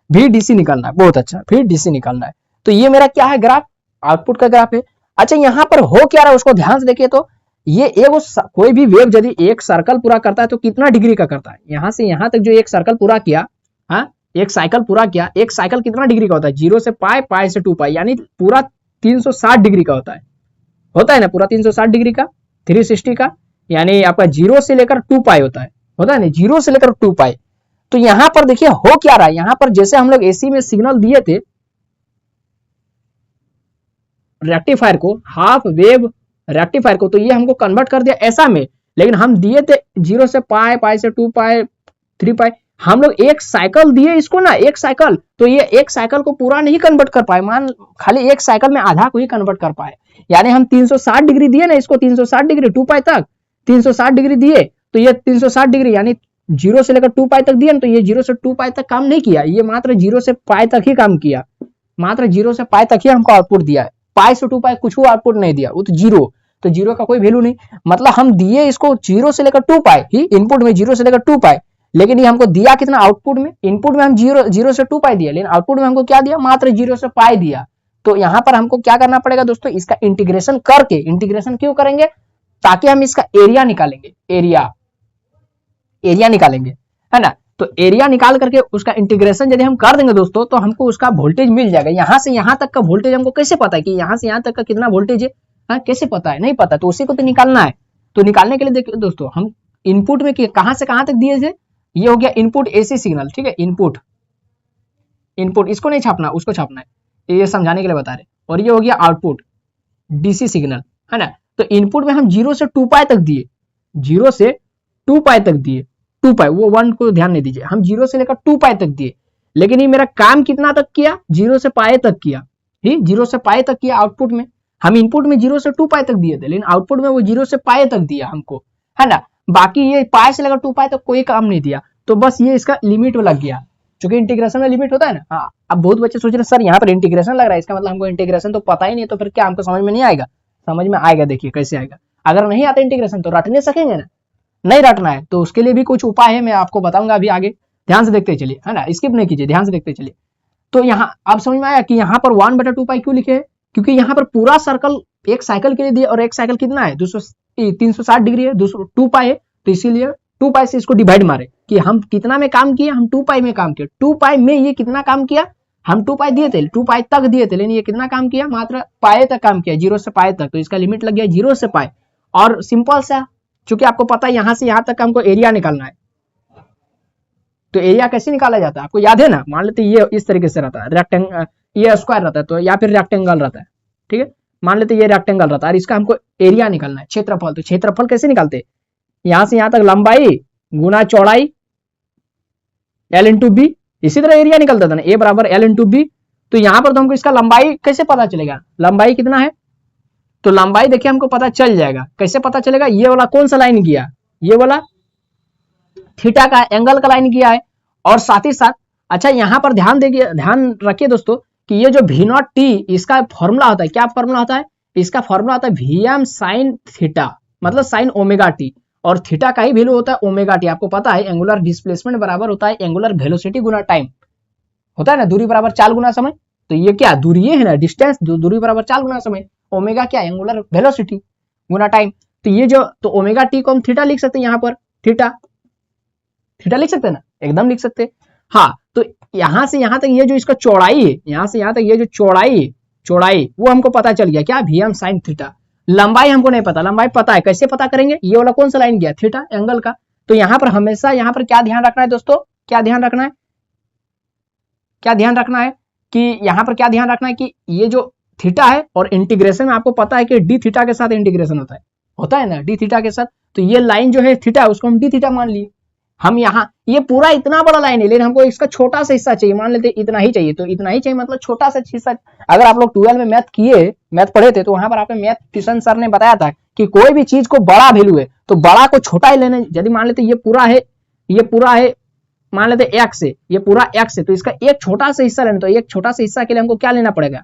VDC निकालना है, बहुत अच्छा, VDC निकालना है। तो ये मेरा क्या है, ग्राफ, आउटपुट का ग्राफ है। अच्छा, यहाँ पर हो क्या रहा है उसको ध्यान से देखिए। तो ये कोई भी वेव यदि एक सर्कल पूरा करता है तो कितना डिग्री का करता है, यहां से यहां तक जो एक सर्कल पूरा किया, हाँ, एक साइकिल पूरा किया, एक साइकिल कितना डिग्री का होता है, 0 से पाई, पाई से 2 पाई, यानी पूरा 360 डिग्री का होता है ना, पूरा 360 डिग्री का, 360 का, यानी आपका 0 से लेकर 2 पाई होता है ना, 0 से लेकर 2 पाई। तो यहां पर देखिए हो क्या रहा है, यहां पर जैसे हम लोग AC में सिग्नल दिए थे रेक्टिफायर को, हाफ वेव रेक्टिफायर को, तो ये हमको कन्वर्ट कर दिया ऐसा में, लेकिन हम दिए थे 0 से पाई, पाई से 2 पाई, 3 पाई, हम लोग एक साइकिल दिए इसको ना, एक साइकिल, तो ये एक साइकिल को पूरा नहीं कन्वर्ट कर पाए, मान खाली एक साइकिल में आधा को ही कन्वर्ट कर पाए। यानी हम 360 डिग्री दिए ना इसको, 360 डिग्री 2 पाई तक 360 डिग्री दिए, तो ये 360 डिग्री यानी 0 से लेकर 2 पाई तक दिए, तो ये 0 से 2 पाई तक काम नहीं किया, ये मात्र 0 से पाई तक ही काम किया, मात्र 0 से पाई तक ही हमको आउटपुट दिया है, पाई से 2 पाई कुछ आउटपुट नहीं दिया, वो तो जीरो, तो जीरो का कोई वैल्यू नहीं। मतलब हम दिए इसको 0 से लेकर 2 पाई ही इनपुट में, 0 से लेकर 2 पाई, लेकिन ये हमको दिया कितना आउटपुट में, इनपुट में हम 0 से 2 पाई दिया, लेकिन आउटपुट में हमको क्या दिया, मात्र 0 से पाई दिया। तो यहां पर हमको क्या करना पड़ेगा दोस्तों, इसका इंटीग्रेशन करके, इंटीग्रेशन क्यों करेंगे, ताकि हम इसका एरिया निकालेंगे, एरिया निकालेंगे, है ना। तो एरिया निकाल करके उसका इंटीग्रेशन यदि हम कर देंगे दोस्तों, तो हमको उसका वोल्टेज मिल जाएगा। यहां से यहां तक का वोल्टेज हमको कैसे पता है कि यहां से यहां तक का कितना वोल्टेज है, हाँ, कैसे पता है, नहीं पता, तो उसी को तो निकालना है। तो निकालने के लिए देखिए दोस्तों, हम इनपुट में कहां से कहां तक दिए थे, ये हो गया इनपुट AC सिग्नल, ठीक है, इनपुट इसको नहीं छापना, उसको छापना है, ये समझाने के लिए बता रहे। और ये हो गया आउटपुट DC सिग्नल, है ना। तो इनपुट में हम 0 से 2 पाई तक दिए, 0 से 2 पाई तक दिए, 2 पाई, वो 1 को ध्यान नहीं दीजिए, हम 0 से लेकर 2 पाई तक दिए, लेकिन ये मेरा काम कितना तक किया, 0 से पाई तक किया, ही 0 से पाई तक किया। आउटपुट में हम इनपुट में 0 से 2 पाई तक दिए थे, लेकिन आउटपुट में वो 0 से पाई तक दिया हमको, है ना। बाकी ये पाई से लेकर 2 पाई तक कोई काम नहीं दिया, तो बस ये इसका लिमिट में लग गया, क्योंकि इंटीग्रेशन में लिमिट होता है ना। हाँ, अब बहुत बच्चे सोच रहे सर यहाँ पर इंटीग्रेशन लग रहा है, इसका मतलब हमको इंटीग्रेशन तो पता ही नहीं, तो फिर क्या हमको समझ में नहीं आएगा, समझ में आएगा, देखिए कैसे आएगा। अगर नहीं आता इंटीग्रेशन तो रट नहीं सकेंगे ना, नहीं रटना है तो उसके लिए भी कुछ उपाय है, मैं आपको बताऊंगा अभी आगे, ध्यान से देखते चलिए, है ना, स्किप नहीं कीजिए, ध्यान से देखते चलिए। तो यहाँ अब समझ में आया कि यहाँ पर 1/2 क्यों लिखे हैं, क्योंकि यहाँ पर पूरा सर्कल एक साइकिल के लिए दिया और एक साइकिल कितना है 360 डिग्री है, 2 पाई है, तो इसीलिए 2 पाई से इसको डिवाइड मारे कि हम कितना में काम किए, हम 2 पाई में काम किए। 2 पाई में ये कितना काम किया, हम 2 पाई दिए थे, 2 पाई तक दिए थे, लेकिन ये कितना काम किया, मात्र पाए तक काम किया, 0 से पाए तक, तो इसका लिमिट लग गया 0 से पाए। और सिंपल सा, चूंकि आपको पता है यहाँ से यहाँ तक हमको एरिया निकालना है, तो एरिया कैसे निकाला जाता है आपको याद है ना। मान लेते ये इस तरीके से रहता है, रेक्टेंगल, ये स्क्वायर रहता है तो या फिर रेक्टेंगल रहता है, ठीक है। मान लेते ये रेक्टेंगल रहता है और इसका हमको एरिया निकालना है, क्षेत्रफल। तो क्षेत्रफल कैसे निकालते हैं, यहां से यहां तक लंबाई गुना चौड़ाई L इंटू बी, इसी तरह एरिया निकलता था ना, A बराबर L इंटू बी। तो यहां पर तो हमको इसका लंबाई कैसे पता चलेगा, लंबाई कितना है, तो लंबाई देखिए हमको पता चल जाएगा। कैसे पता चलेगा, ये वाला कौन सा लाइन किया, ये वाला थीटा का एंगल का लाइन किया है। और साथ ही साथ अच्छा यहाँ पर ध्यान रखिए दोस्तों कि ये जो V0t इसका फॉर्मूला होता है, क्या फॉर्मूला होता है, इसका फॉर्मूला होता है Vm sin थीटा, मतलब साइन ओमेगा टी, और थीटा का ही वैल्यू होता है ओमेगा टी। आपको पता है एंगुलर डिस्प्लेसमेंट बराबर होता है एंगुलर वेलोसिटी गुना टाइम, होता है ना, दूरी बराबर चाल गुना समय। तो ये क्या दूरी है ना, डिस्टेंस, दूरी बराबर चाल गुना समय, ओमेगा क्या एंगुलर वेलोसिटी गुना टाइम। तो ये जो, तो ओमेगा टी को हम थीटा लिख सकते हैं, यहाँ पर थीटा लिख सकते हैं ना, एकदम लिख सकते हैं। हाँ, तो यहां से यहां तक ये जो इसका चौड़ाई है, यहां से यहां तक ये जो चौड़ाई वो हमको पता चल गया, क्या Vm sin थीटा। लंबाई हमको नहीं पता, लंबाई पता है, कैसे पता करेंगे, ये वाला कौन सा लाइन गया, थीटा एंगल का। तो यहाँ पर हमेशा यहाँ पर क्या ध्यान रखना है दोस्तों, क्या ध्यान रखना है कि यहाँ पर क्या ध्यान रखना है कि ये जो थीटा है, और इंटीग्रेशन में आपको पता है कि डी थीटा के साथ इंटीग्रेशन होता है ना, डी थीटा के साथ। तो ये लाइन जो है थीटा, उसको हम डी थीटा मान लिए। हम यहाँ ये पूरा इतना बड़ा लाइन है, लेकिन हमको इसका छोटा सा हिस्सा चाहिए, मान लेते इतना ही चाहिए, तो इतना ही चाहिए मतलब छोटा सा हिस्सा। अगर आप लोग 12 में मैथ पढ़े थे, तो वहां पर आपने मैथ ट्यूशन सर ने बताया था कि कोई भी चीज को बड़ा वैल्यू है तो बड़ा को छोटा ही लेने। यदि मान लेते ये पूरा है मान लेते x है, ये पूरा x है, तो इसका एक छोटा सा हिस्सा लेना, तो एक छोटा सा हिस्सा के लिए हमको क्या लेना पड़ेगा,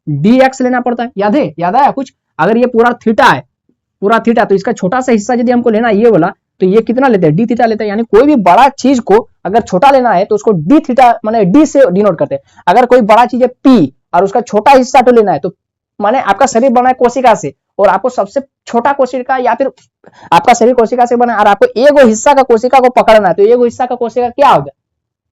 dx लेना पड़ता है। याद आया कुछ, अगर ये पूरा थीटा तो इसका छोटा सा हिस्सा यदि हमको लेना ये वाला, तो ये कितना लेते हैं, डी थीटा लेते हैं। यानी कोई भी बड़ा चीज को अगर छोटा लेना है तो उसको डी थीटा माने डी से डिनोट करते हैं। अगर कोई बड़ा चीज है पी और उसका छोटा हिस्सा तो लेना है, तो माने आपका शरीर बना है कोशिका से, और आपको सबसे छोटा कोशिका या फिर आपका शरीर कोशिका से बना है, और आपको एगो हिस्सा का कोशिका को पकड़ना है, तो एगो हिस्सा का कोशिका क्या होगा,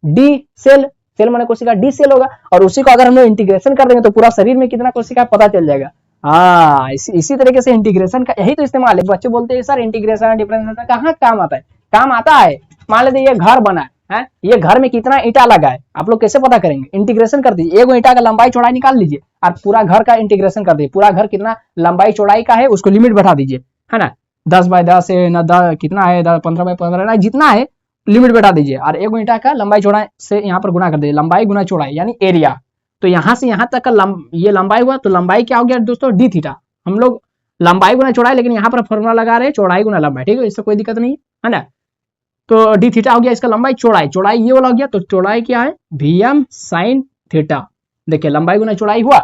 डी सेल माने कोशिका डी सेल होगा। और उसी को अगर हम लोग इंटीग्रेशन कर देंगे तो पूरा शरीर में कितना कोशिका पता चल जाएगा। हाँ, इसी तरीके से इंटीग्रेशन का यही तो इस्तेमाल है। बच्चे बोलते हैं सर इंटीग्रेशन डिफरेंशिएशन कहाँ काम आता है, काम आता है। मान लेते ये घर बना है, ये घर में कितना ईंटा लगा है, आप लोग कैसे पता करेंगे, इंटीग्रेशन कर दीजिए, एगो ईंटा का लंबाई चौड़ाई निकाल लीजिए और पूरा घर का इंटीग्रेशन कर दीजिए। पूरा घर कितना लंबाई चौड़ाई का है उसको लिमिट बैठा दीजिए, है ना, 10x10 है ना, 10 कितना है, 15x15 ना, जितना है लिमिट बैठा दीजिए, और एगो ईंटा का लंबाई चौड़ाई से यहाँ पर गुना कर दीजिए, लंबाई गुना चौड़ाई यानी एरिया। तो यहाँ से यहाँ तक का ये लंबाई हुआ, तो लंबाई क्या हो गया दोस्तों, डी थीटा। हम लोग लंबाई गुना चौड़ाई, लेकिन यहाँ पर फॉर्मूला लगा रहे हैं चौड़ाई गुना लंबाई, ठीक है, इससे कोई दिक्कत नहीं है ना। तो डी थीटा हो गया इसका लंबाई, चौड़ाई ये वाला हो गया, तो चौड़ाई क्या है, Vm sin थीटा। देखिए लंबाई गुना चौड़ाई हुआ,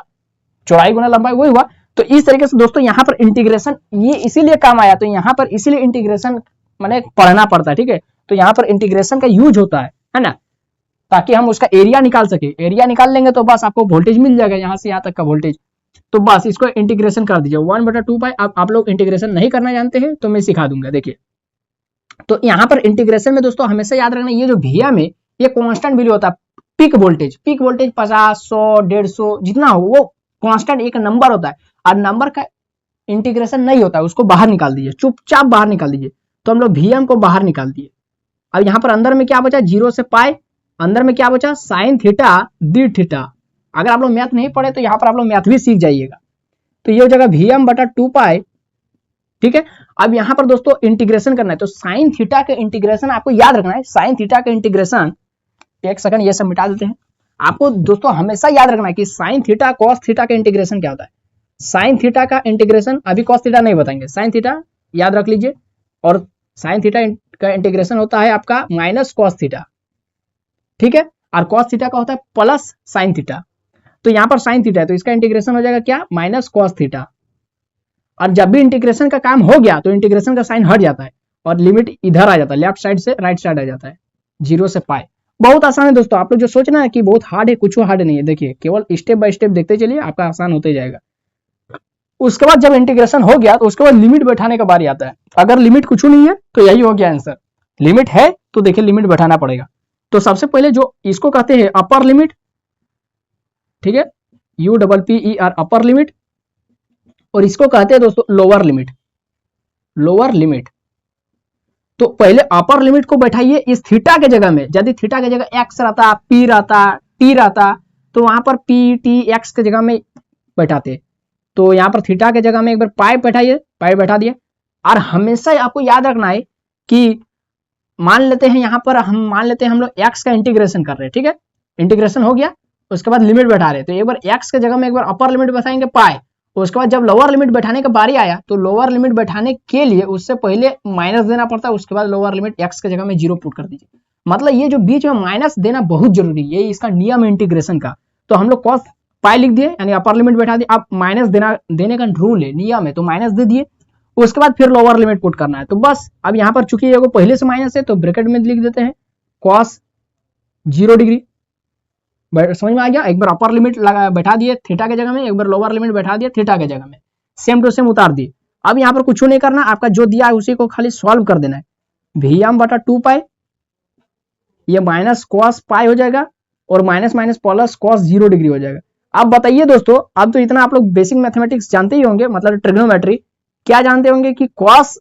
चौड़ाई गुना लंबाई वही हुआ। तो इस तरीके से दोस्तों यहाँ पर इंटीग्रेशन ये इसीलिए काम आया, तो यहाँ पर इसीलिए इंटीग्रेशन मैंने पढ़ना पड़ता है, ठीक है। तो यहाँ पर इंटीग्रेशन का यूज होता है ना, ताकि हम उसका एरिया निकाल सके। एरिया निकाल लेंगे तो बस आपको वोल्टेज मिल जाएगा, यहाँ से यहाँ तक का वोल्टेज। तो बस इसको इंटीग्रेशन कर दीजिए 1/2 पाई। आप लोग इंटीग्रेशन नहीं करना जानते हैं तो मैं सिखा दूंगा। देखिए तो यहाँ पर इंटीग्रेशन में दोस्तों हमेशा याद रखना, ये जो Vm है ये कांस्टेंट वैल्यू होता है। पीक वोल्टेज 50, 100, 150 जितना हो वो कांस्टेंट एक नंबर होता है, और नंबर का इंटीग्रेशन नहीं होता है, उसको बाहर निकाल दीजिए, चुपचाप बाहर निकाल दीजिए। तो हम लोग Vm को बाहर निकाल दिए। अब यहाँ पर अंदर में क्या बचा, 0 से पाई, अंदर में क्या बचा, साइन थीटा डी थीटा। अगर आप लोग मैथ नहीं पढ़े तो यहाँ पर आप लोग मैथ भी सीख जाइएगा। तो ये हो जाएगा Vm/2 पाई, ठीक है। अब यहाँ पर दोस्तों इंटीग्रेशन करना है, तो साइन थीटा के इंटीग्रेशन आपको याद रखना है। साइन थीटा के इंटीग्रेशन, एक सेकंड ये सब मिटा देते हैं। आपको दोस्तों हमेशा याद रखना है कि साइन थीटा कॉस थीटा का इंटीग्रेशन क्या होता है। साइन थीटा का इंटीग्रेशन, अभी कॉस थीटा नहीं बताएंगे, साइन थीटा याद रख लीजिए। और साइन थीटा का इंटीग्रेशन होता है आपका माइनस कॉस थीटा, ठीक है, और कॉस थीटा का होता है प्लस साइन थीटा। तो यहाँ पर साइन थीटा है तो इसका इंटीग्रेशन हो जाएगा क्या, माइनस कॉस थीटा। और जब भी इंटीग्रेशन का काम हो गया तो इंटीग्रेशन का साइन हट जाता है और लिमिट इधर आ जाता है, लेफ्ट साइड से राइट साइड आ जाता है, 0 से पाई। बहुत आसान है दोस्तों। आप लोग जो सोचना है कि बहुत हार्ड है, कुछ हार्ड नहीं है, देखिए केवल स्टेप बाय स्टेप देखते चलिए, आपका आसान होते जाएगा। उसके बाद जब इंटीग्रेशन हो गया तो उसके बाद लिमिट बैठाने का बारी आता है। अगर लिमिट कुछ नहीं है तो यही हो गया आंसर। लिमिट है तो देखिए लिमिट बैठाना पड़ेगा। तो सबसे पहले जो इसको कहते हैं अपर लिमिट, ठीक है, UPPER अपर लिमिट, और इसको कहते हैं दोस्तों लोअर लिमिट। लोअर लिमिट, तो पहले अपर लिमिट को बैठाइए इस थीटा के जगह में। यदि थीटा के जगह एक्स रहता, पी रहता, टी रहता, तो वहां पर पी टी एक्स के जगह में बैठाते। तो यहाँ पर थीटा के जगह में एक बार पाई बैठाइए, पाई बैठा दिए। और हमेशा आपको याद रखना है कि मान लेते हैं यहाँ पर मान लेते हैं हम लोग एक्स का इंटीग्रेशन कर रहे हैं, ठीक है, इंटीग्रेशन हो गया, उसके बाद लिमिट बैठा रहे, तो एक बार एक्स के जगह में एक बार अपर लिमिट बैठाएंगे पाई, उसके बाद जब लोअर लिमिट बैठाने का बारी आया तो लोअर लिमिट बैठाने के लिए उससे पहले माइनस देना पड़ता है, उसके बाद लोअर लिमिट एक्स के जगह में 0 पुट कर दीजिए। मतलब ये जो बीच में माइनस देना बहुत जरूरी है, ये इसका नियम है इंटीग्रेशन का। तो हम लोग कॉस पाई लिख दिए, यानी अपर लिमिट बैठा दिए। अब माइनस देने का रूल है, नियम है, तो माइनस दे दिए, उसके बाद फिर लोअर लिमिट पुट करना है। तो बस अब यहाँ पर चूंकि ये पहले से माइनस है तो ब्रैकेट में लिख देते हैं कॉस 0 डिग्री। समझ में आ गया? एक बार अपर लिमिट बैठा दिए थीटा के जगह में, एक बार लोअर लिमिट बैठा दिए थीटा के जगह में, सेम टू सेम उतार दिए। अब यहाँ पर कुछ नहीं करना, आपका जो दिया है उसी को खाली सॉल्व कर देना है। Vm/2 पाई, ये माइनस कॉस पाई हो जाएगा, और minus minus plus cos 0 degree हो जाएगा। अब बताइए दोस्तों, अब तो इतना आप लोग बेसिक मैथमेटिक्स जानते ही होंगे, मतलब ट्रिग्नोमेट्री क्या जानते होंगे कि कॉस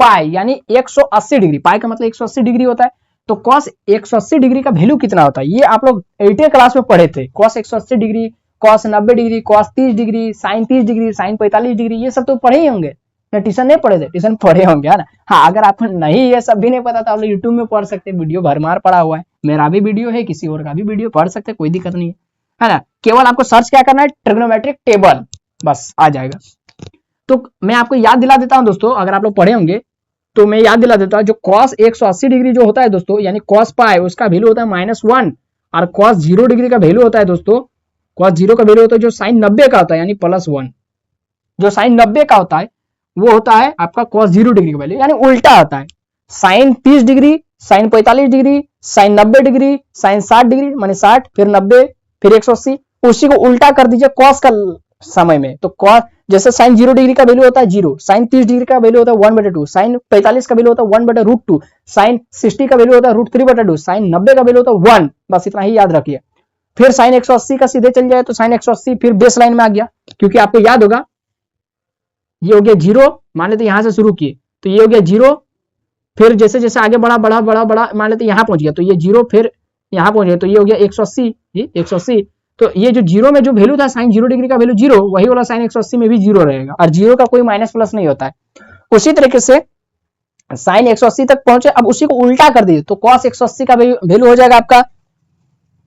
पाई यानी 180 डिग्री, पाई का मतलब 180 डिग्री होता है। तो कॉस 180 डिग्री का वैल्यू कितना होता है, ये आप लोग 8th क्लास में पढ़े थे। Cos 180 degree, cos 90 degree, cos 30 degree, sine 30 degree, sine 45 degree, ये सब तो पढ़े ही होंगे ना, ट्यूशन नहीं पढ़े थे? ट्यूशन पढ़े होंगे, है ना। हाँ, अगर आपको नहीं ये सब भी नहीं पता तो आप लोग यूट्यूब में पढ़ सकते हैं, वीडियो भरमार पड़ा हुआ है, मेरा भी वीडियो है, किसी और का भी वीडियो पढ़ सकते हैं, कोई दिक्कत नहीं है ना। केवल आपको सर्च क्या करना है, ट्रिग्नोमेट्रिक टेबल, बस आ जाएगा। तो मैं आपको याद दिला देता हूं दोस्तों, अगर आप लोग पढ़े होंगे तो मैं याद दिला देता हूं, जो cos 180 डिग्री जो होता है दोस्तों, यानी cos पाई, उसका वैल्यू होता है -1, और cos 0 डिग्री का वैल्यू होता है दोस्तों, cos 0 का वैल्यू होता है जो sin 90 का होता है, यानी +1। जो sin 90 का होता है वो होता है आपका cos 0 डिग्री का वैल्यू, यानी उल्टा होता है। sin 30 degree, sin 45 degree, sin 90 degree, sin 60 degree, माने 60 फिर 90 फिर 180, उसी को उल्टा कर दीजिए cos का समय में। तो cos जैसे sin 0 डिग्री का वैल्यू होता है 0, sin 30 डिग्री का वैल्यू होता है 1/2, sin 45 का वैल्यू होता है 1/√2, sin 60 का वैल्यू होता है √3/2, sin 90 का वैल्यू होता है 1। बस इतना ही याद रखिए। फिर sin 180 का सीधे चल जाए तो sin 180 फिर बेस लाइन में आ गया, क्योंकि आपको याद होगा ये हो गया 0, मान लेते यहां से शुरू किए तो ये हो गया 0, फिर जैसे जैसे आगे बढ़ा बढ़ा बढ़ा बढ़ा मान लेते यहां पहुंच गया तो ये 0, फिर यहां पहुंच गया तो ये हो गया 180, ये 180। तो ये जो 0 में जो वैल्यू था sin 0 डिग्री का वैल्यू 0, वही वाला sin 180 में भी 0 रहेगा, और 0 का कोई माइनस प्लस नहीं होता है। उसी तरीके से sin 180 तक पहुंचे, अब उसी को उल्टा कर दीजिए तो cos 180 का वैल्यू हो जाएगा आपका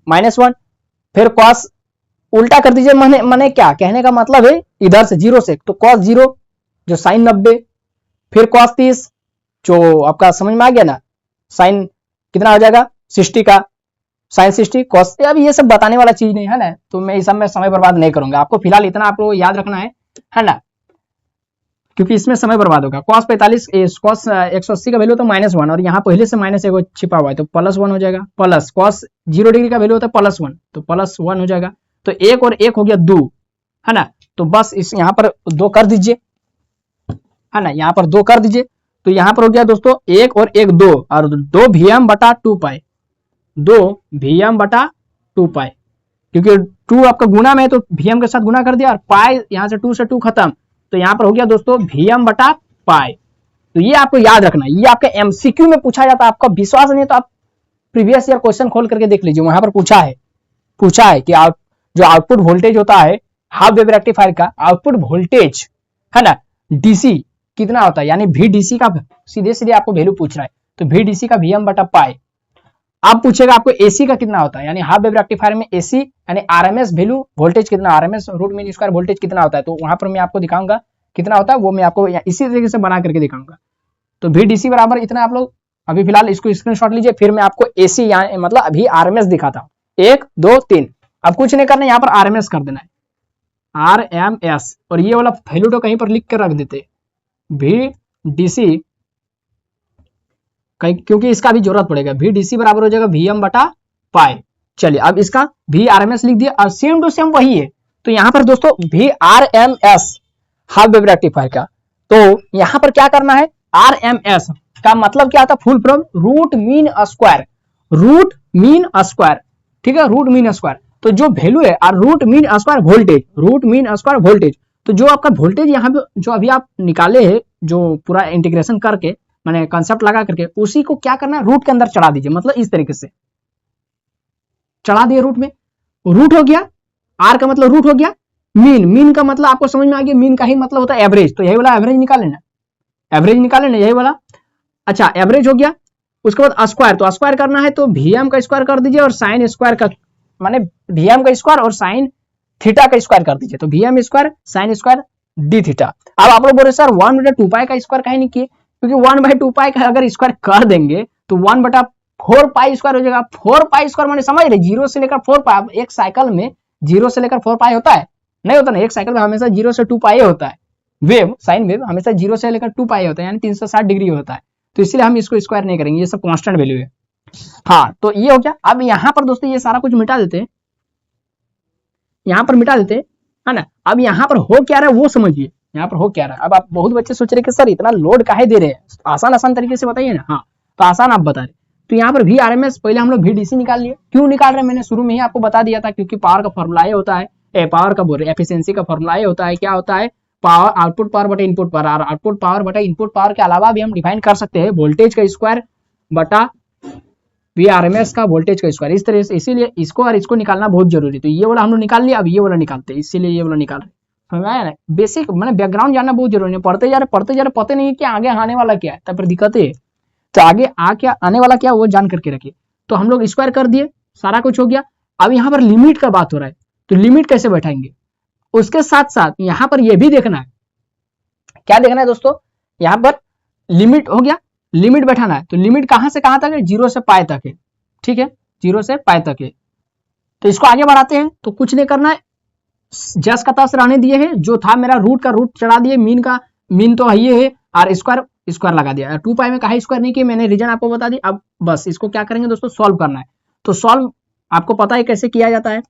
-1, फिर cos उल्टा कर दीजिए, माने क्या कहने का मतलब है, इधर से 0 से तो cos 0 जो sin 90, फिर cos 30 जो आपका समझ में आ गया ना, sin कितना हो जाएगा 60 का, sin 60 cos। अब ये सब बताने वाला चीज नहीं है ना, तो मैं इस सब में समय बर्बाद नहीं करूंगा। आपको फिलहाल इतना आपको याद रखना है ना, क्योंकि इसमें समय बर्बाद होगा। cos 45 cos 180 का वैल्यू तो -1, और यहाँ पहले से माइनस एगो छिपा हुआ है तो +1 हो जाएगा, प्लस cos 0 डिग्री का वैल्यू होता है +1 तो +1 हो जाएगा। तो 1 और 1 हो गया 2, है ना। तो बस इस यहाँ पर 2 कर दीजिए, है ना, यहाँ पर 2 कर दीजिए। तो यहाँ पर हो गया दोस्तों 1 और 1 2, और 2 Vm/2 पाई, 2 Vm/2 पाई, क्योंकि 2 आपका गुना में है तो Vm के साथ गुना कर दिया, और पाई यहाँ से 2 से 2 खत्म, तो यहाँ पर हो गया दोस्तों Vm/पाई। तो ये आपको याद रखना, ये आपका MCQ में पूछा जाता है। आपका विश्वास नहीं है तो आप प्रीवियस ईयर क्वेश्चन खोल करके देख लीजिए, वहां पर पूछा है कि जो आउटपुट वोल्टेज होता है हाफ वेव रेक्टिफायर का, आउटपुट वोल्टेज है ना DC कितना होता है, यानी VDC का सीधे सीधे आपको वैल्यू पूछ रहा है, तो VDC का Vm/पाई। अब पूछेगा आपको AC का कितना होता है, यानी हाफ वेव रेक्टिफायर में AC यानी RMS वैल्यू वोल्टेज कितना, RMS root mean square voltage कितना होता है, तो वहां पर मैं आपको दिखाऊंगा कितना होता है, वो मैं आपको इसी तरीके से बना करके दिखाऊंगा। तो VDC बराबर इतना आप लोग अभी फिलहाल इसको स्क्रीनशॉट लीजिए, फिर मैं आपको AC मतलब अभी RMS दिखाता हूँ, 1 2 3। अब कुछ नहीं करना, यहाँ पर RMS कर देना है, RMS, और ये वाला वैल्यू तो कहीं पर लिख कर रख देते, VDC क्योंकि इसका भी जरूरत पड़ेगा। वी डी सी बराबर हो जाएगा वी एम बटा पाई। चलिए अब इसका वी आर एम एस लिख दिया और सेम टू सेम वही है। तो यहाँ पर दोस्तों V R M S half wave rectifier का, तो यहाँ पर क्या करना है, आर एम एस का मतलब क्या आता है, full form root mean square, root mean square, ठीक है, रूट मीन स्क्वायर। तो जो वैल्यू है और root mean square voltage, root mean square voltage, तो जो आपका वोल्टेज यहाँ पे जो अभी आप निकाले है, जो पूरा इंटीग्रेशन करके मैंने कंसेप्ट लगा करके, उसी को क्या करना है, रूट के अंदर चढ़ा दीजिए, मतलब इस तरीके से चढ़ा दिए रूट में, रूट हो गया, आर का मतलब रूट हो गया, मीन, मीन का मतलब आपको समझ में आ गया, मीन का ही मतलब होता है एवरेज, तो यही वाला एवरेज निकाल लेना, एवरेज निकाल लेना यही वाला। अच्छा एवरेज हो गया, उसके बाद स्क्वायर, तो स्क्वायर करना है तो वीएम का स्क्वायर कर दीजिए और साइन स्क्वायर का, माने वीएम का स्क्वायर और साइन थीटा का स्क्वायर कर दीजिए, तो VM square sine square D theta. अब आप लोग बोल रहे सर 1/2 का स्क्वायर काहे नहीं किए, क्योंकि 1/2 का अगर स्क्वायर कर देंगे तो 1/4 पाई स्क्वायर हो जाएगा। 4 पाई स्क्वायर मैंने समझ रहे, 0 से लेकर 4 पाई, एक साइकिल में 0 से लेकर 4 पाई होता है, नहीं होता ना, एक साइकिल में हमेशा 0 से 2 पाई होता है, वेव साइन वेव हमेशा 0 से लेकर 2 पाई होता है, यानी 360 डिग्री होता है, तो इसलिए हम इसको स्क्वायर नहीं करेंगे, ये सब कांस्टेंट वैल्यू है। हाँ तो ये हो गया। अब यहाँ पर दोस्तों ये सारा कुछ मिटा देते हैं, यहाँ पर मिटा देते हैं, है ना। अब यहाँ पर हो क्या रहा है वो समझिए, यहाँ पर हो क्या रहा है। अब आप बहुत बच्चे सोच रहे कि सर इतना लोड काहे दे रहे हैं, आसान आसान तरीके से बताइए ना। हाँ तो आसान आप बता रहे, तो यहाँ पर वी आर एम एस पहले हम लोग VDC निकाल लिए, क्यों निकाल रहे हैं मैंने शुरू में ही आपको बता दिया था, क्योंकि पावर का फॉर्मूला ये होता है, पावर का बोल रहे एफिशिएंसी का फॉर्मूला ये होता है, क्या होता है, पावर आउटपुट पावर बटा इनपुट पावर, और आउटपुट पावर बटा इनपुट पावर के अलावा भी हम डिफाइन कर सकते हैं वोल्टेज का स्क्वायर बटा वी आर एम एस का वोल्टेज का स्क्वायर, इस तरह से। इसीलिए इसको और इसको निकालना बहुत जरूरी है, तो ये वाला हम लोग निकाल लिया, अब ये वाला निकालते हैं, इसीलिए ये वाला निकाल रहे, समझ में आया ना। बेसिक मैंने बैकग्राउंड जानना बहुत जरूरी है, पढ़ते जा रहे पता नहीं है कि आगे आने वाला क्या है, तब फिर दिक्कत है। तो आगे क्या आने वाला क्या वो जान करके रखिए। तो हम लोग स्क्वायर कर दिए, सारा कुछ हो गया। अब यहाँ पर लिमिट का बात हो रहा है, तो लिमिट कैसे बैठाएंगे, उसके साथ साथ यहाँ पर ये भी देखना है, क्या देखना है दोस्तों, यहाँ पर लिमिट हो गया, लिमिट बैठाना है, तो लिमिट कहां से कहां तक है, 0 से पाई तक है, ठीक है, 0 से पाई तक है। तो इसको आगे बढ़ाते हैं, तो कुछ नहीं करना है, जस का तस रहने दिए है, जो था मेरा रूट का रूट चढ़ा दिए, मीन का मीन तो ये है, और स्क्वायर लगा दिया। 2 पाई में कहा स्क्वायर नहीं किया, मैंने रीजन आपको बता दी। अब बस इसको क्या करेंगे दोस्तों, सॉल्व करना है। तो सॉल्व आपको पता है कैसे किया जाता है,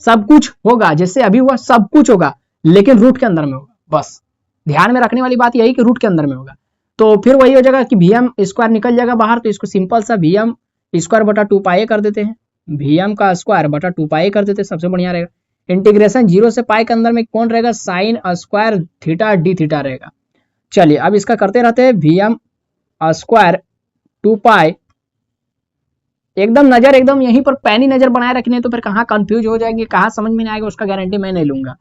सब कुछ होगा जैसे अभी हुआ, सब कुछ होगा लेकिन रूट के अंदर में होगा, बस ध्यान में रखने वाली बात यही कि रूट के अंदर में होगा। तो फिर वही हो जाएगा कि वीएम स्क्वायर निकल जाएगा बाहर, तो इसको सिंपल सा वीएम स्क्वायर बटा 2 पाई कर देते हैं, वीएम का स्क्वायर बटा 2 पाई कर देते हैं, सबसे बढ़िया रहेगा। इंटीग्रेशन 0 से पाई के अंदर में कौन रहेगा, sine square theta d theta रहेगा। चलिए अब इसका करते रहते हैं, वीएम स्क्वायर 2 पाई, एकदम नजर एकदम यहीं पर पैनी नजर बनाए रखनी है, तो फिर कहाँ कंफ्यूज हो जाएंगे, कहाँ समझ में नहीं आएगा, उसका गारंटी मैं नहीं लूंगा।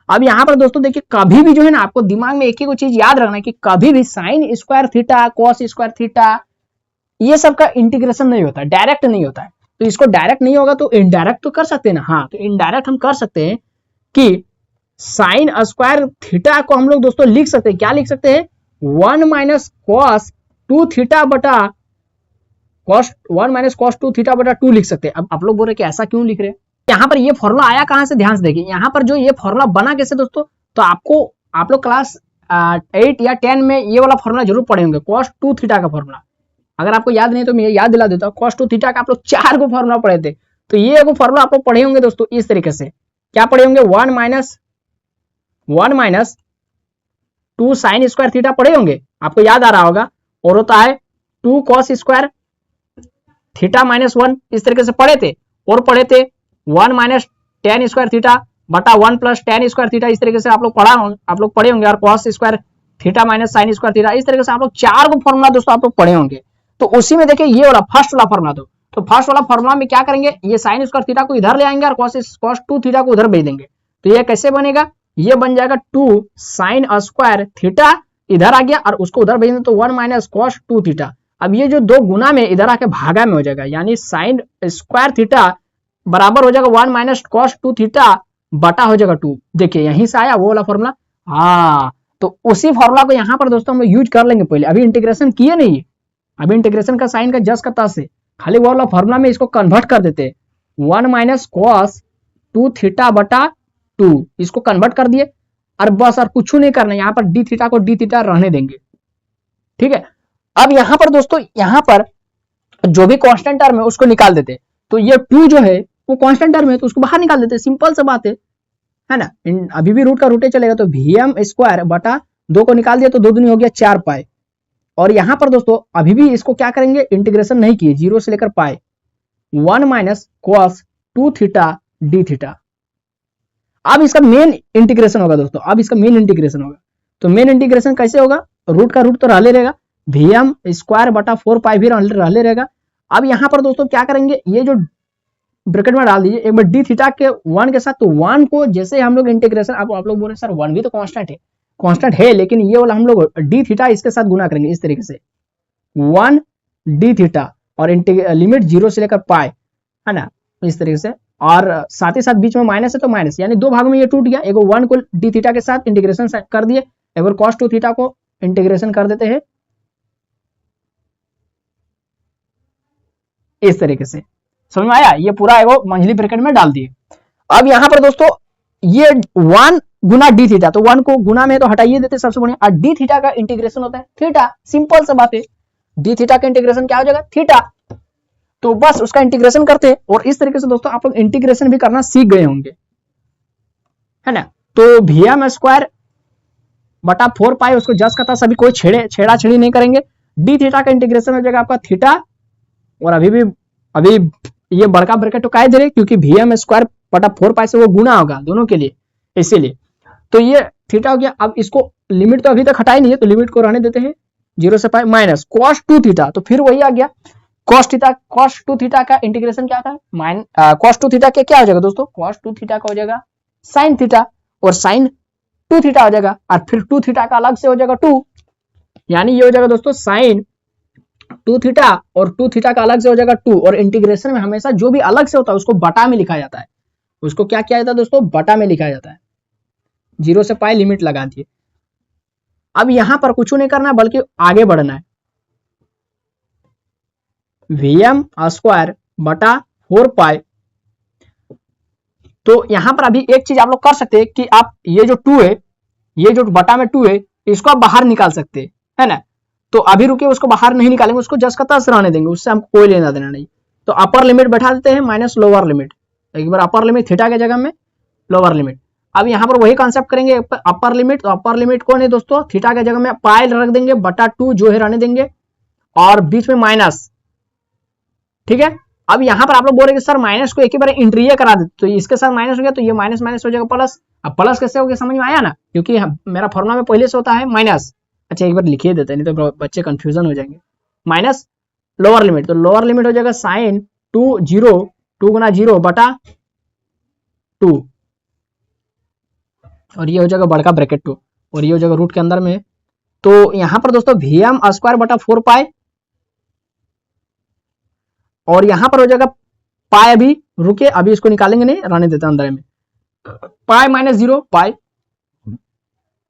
अब यहाँ पर दोस्तों देखिए, कभी भी जो है ना आपको दिमाग में एक ही चीज याद रखना है कि कभी भी sine square theta cos square theta ये सब का इंटीग्रेशन नहीं होता, डायरेक्ट नहीं होता है। तो इसको डायरेक्ट नहीं होगा तो इनडायरेक्ट तो कर सकते हैं ना। हाँ तो इनडायरेक्ट हम कर सकते हैं कि साइन स्क्वायर थीटा को हम लोग दोस्तों लिख सकते हैं, क्या लिख सकते हैं, 1 माइनस कॉस 2 थीटा बटा कॉस 1 माइनस कॉस 2 थीटा बटा 2 लिख सकते हैं। अब आप लोग बोल रहे कि ऐसा क्यों लिख रहे हैं, यहाँ पर ये फॉर्मूला आया कहां से, ध्यान से देखिए, यहाँ पर जो ये फॉर्मूला बना कैसे दोस्तों, तो आप लोग क्लास 8 या 10 में ये वाला फॉर्मूला जरूर पढ़े होंगे, cos 2 थीटा का फॉर्मूला। अगर आपको याद नहीं तो मैं याद दिला देता हूँ, cos 2 थीटा का आप लोग 4 को फॉर्मूला पढ़े थे, तो ये फॉर्मूला आप लोग पढ़े होंगे दोस्तों इस तरीके से, क्या पढ़े होंगे, 1 माइनस 2 साइन स्क्वायर थीटा पढ़े होंगे, आपको याद आ रहा होगा, और होता है 2 कॉस स्क्वायर थीटा माइनस 1, इस तरीके से पढ़े थे। और पढ़े थे 1 माइनस टेन स्क्वायर थीटा बटा 1 प्लस टेन स्क्वायर थीटा, इस तरीके से आप लोग पढ़े होंगे। और cos square theta minus sine square theta, इस तरीके से आप लोग 4 को फॉर्मूला दोस्तों आप लोग पढ़े होंगे। तो उसी में देखिए ये वाला फर्स्ट वाला फॉर्मूला, तो फर्स्ट वाला फॉर्मूला में क्या करेंगे, ये साइन स्क्वायर थीटा को इधर ले आएंगे और कॉस 2 थीटा को उधर भेज देंगे। तो ये कैसे बनेगा, ये बन जाएगा 2 साइन स्क्वायर थीटा इधर आ गया और उसको उधर भेज देंगे, तो 1 माइनस कॉस 2 थीटा। अब ये जो 2 गुना में इधर आके भागा में हो जाएगा, यानी साइन स्क्वायर थीटा बराबर हो जाएगा 1 माइनस कॉस 2 थीटा बटा हो जाएगा 2। देखिए यहीं से आया वो वाला फॉर्मूला। हाँ तो उसी फॉर्मूला को यहाँ पर दोस्तों हम यूज कर लेंगे। पहले अभी इंटीग्रेशन किए नहीं, अभी इंटीग्रेशन का साइन का जस्ट का तस से खाली वो वाला फॉर्मूला में इसको कन्वर्ट कर देते हैं, 1 माइनस कॉस 2 थीटा बटा 2, इसको कन्वर्ट कर दिए और बस और कुछ नहीं करना, यहाँ पर डी थीटा को डी थीटा रहने देंगे, ठीक है। अब यहाँ पर दोस्तों, यहाँ पर जो भी कांस्टेंट टर्म है उसको निकाल देते, तो ये 2 जो है वो कांस्टेंट टर्म है तो उसको बाहर निकाल देते, सिंपल सा बात है ना। अभी भी रूट का रूटे चलेगा, तो Vm² बटा 2 को निकाल दिया तो 2 दूनी हो गया 4 पाई। और यहाँ पर दोस्तों अभी भी इसको क्या करेंगे, इंटीग्रेशन नहीं किए, 0 से लेकर पाई, 1 minus cos 2 theta d theta. अब इसका मेन इंटीग्रेशन होगा दोस्तों, अब इसका मेन इंटीग्रेशन होगा, तो मेन इंटीग्रेशन कैसे होगा, रूट का रूट तो रहले रहेगा, Vm² बटा 4 पाई भी रहले रहेगा। अब यहाँ पर दोस्तों क्या करेंगे, ये जो ब्रैकेट में डाल दीजिए एक बार डी थीटा के 1 के साथ, तो 1 को जैसे हम लोग इंटीग्रेशन, आप लोग बोल रहे सर 1 भी तो कांस्टेंट है, लेकिन ये वाला हम लोग डी थीटा इसके साथ गुना करेंगे इस तरीके से, 1 डी थीटा और लिमिट 0 से लेकर पाई, है ना, इस तरीके से। और साथ ही साथ बीच में माइनस है तो माइनस, यानी 2 भागों में ये टूट गया, एक 1 को डी थीटा के साथ इंटीग्रेशन कर दिए, एक बार cos 2 थीटा को इंटीग्रेशन कर देते हैं इस तरीके से, समझ में आया, ये पूरा एगो मंझली ब्रैकेट में डाल दिए। अब यहाँ पर दोस्तों ये 1 गुना डी थीटा, तो 1 को गुना में तो हटाइए देते सबसे बढ़िया, और डी थीटा का इंटीग्रेशन होता है थीटा, सिंपल सा बात है, डी थीटा का इंटीग्रेशन क्या हो जाएगा, थीटा, तो बस उसका इंटीग्रेशन करते हैं। और इस तरीके से दोस्तों आप लोग इंटीग्रेशन भी करना सीख गए होंगे, है ना। तो Vm² बटा 4 पाई उसको जस्ट का था, सभी कोई छेड़ा छेड़ी नहीं करेंगे, डी थीटा का इंटीग्रेशन हो जाएगा आपका थीटा, और अभी ये बड़का ब्रैकेट तो काहे दे रहे, क्योंकि Vm² बटा 4 पाई से वो गुना होगा दोनों के लिए, इसीलिए तो ये थीटा हो गया। अब इसको लिमिट तो अभी तक हटाई नहीं है, तो लिमिट को रहने देते हैं 0 से पाई, माइनस cos 2 थीटा, तो फिर वही आ गया cos 2 थीटा का इंटीग्रेशन क्या था, cos 2 थीटा के क्या हो जाएगा दोस्तों, cos 2 थीटा का हो जाएगा sin थीटा, और sin 2 थीटा हो जाएगा, और फिर 2 थीटा का अलग से हो जाएगा 2, यानी ये हो जाएगा दोस्तों sin 2 थीटा, और 2 थीटा का अलग से हो जाएगा 2। और इंटीग्रेशन में हमेशा जो भी अलग से होता है उसको बटा में लिखा जाता है, उसको क्या किया जाता है दोस्तों, बटा में लिखा जाता है, 0 से पाई लिमिट लगा दिए। अब यहां पर कुछ नहीं करना बल्कि आगे बढ़ना है, Vm² बटा 4 पाई, तो यहां पर अभी एक चीज आप लोग कर सकते हैं कि आप ये जो 2 है, ये जो बटा में 2 है, इसको आप बाहर निकाल सकते हैं, है ना। तो अभी रुकिए, उसको बाहर नहीं निकालेंगे, उसको जस्ट का तस रहने देंगे, उससे हमको कोई लेना देना नहीं। तो अपर लिमिट बैठा देते हैं माइनस लोअर लिमिट, एक बार अपर लिमिट थीटा के जगह में लोअर लिमिट। अब यहाँ पर वही कॉन्सेप्ट करेंगे, अपर लिमिट, तो अपर लिमिट कौन है दोस्तों, थीटा के जगह में पाई रख देंगे, बटा 2 जो है रहने देंगे, और बीच में माइनस, ठीक है। अब यहाँ पर आप लोग बोलेंगे सर माइनस को एक ही बार इंट्रीए करा देते, तो इसके साथ माइनस हो गया, तो ये माइनस माइनस हो जाएगा प्लस। अब प्लस कैसे हो गया समझ में आया ना, क्योंकि मेरा फॉर्मूला में पहले से होता है माइनस। अच्छा एक बार लिखिए देते हैं, नहीं तो बच्चे कंफ्यूजन हो जाएंगे। माइनस लोअर लिमिट, तो लोअर लिमिट हो जाएगा साइन 2 गुना 0 बटा 2, और ये हो जाएगा बड़का ब्रैकेट 2, और ये हो जाएगा रूट के अंदर में। तो यहाँ पर दोस्तों Vm² बटा 4 पाई, और यहां पर हो जाएगा पाई, अभी रुके, अभी इसको निकालेंगे नहीं, रहने देते अंदर में, पाई माइनस 0 पाई,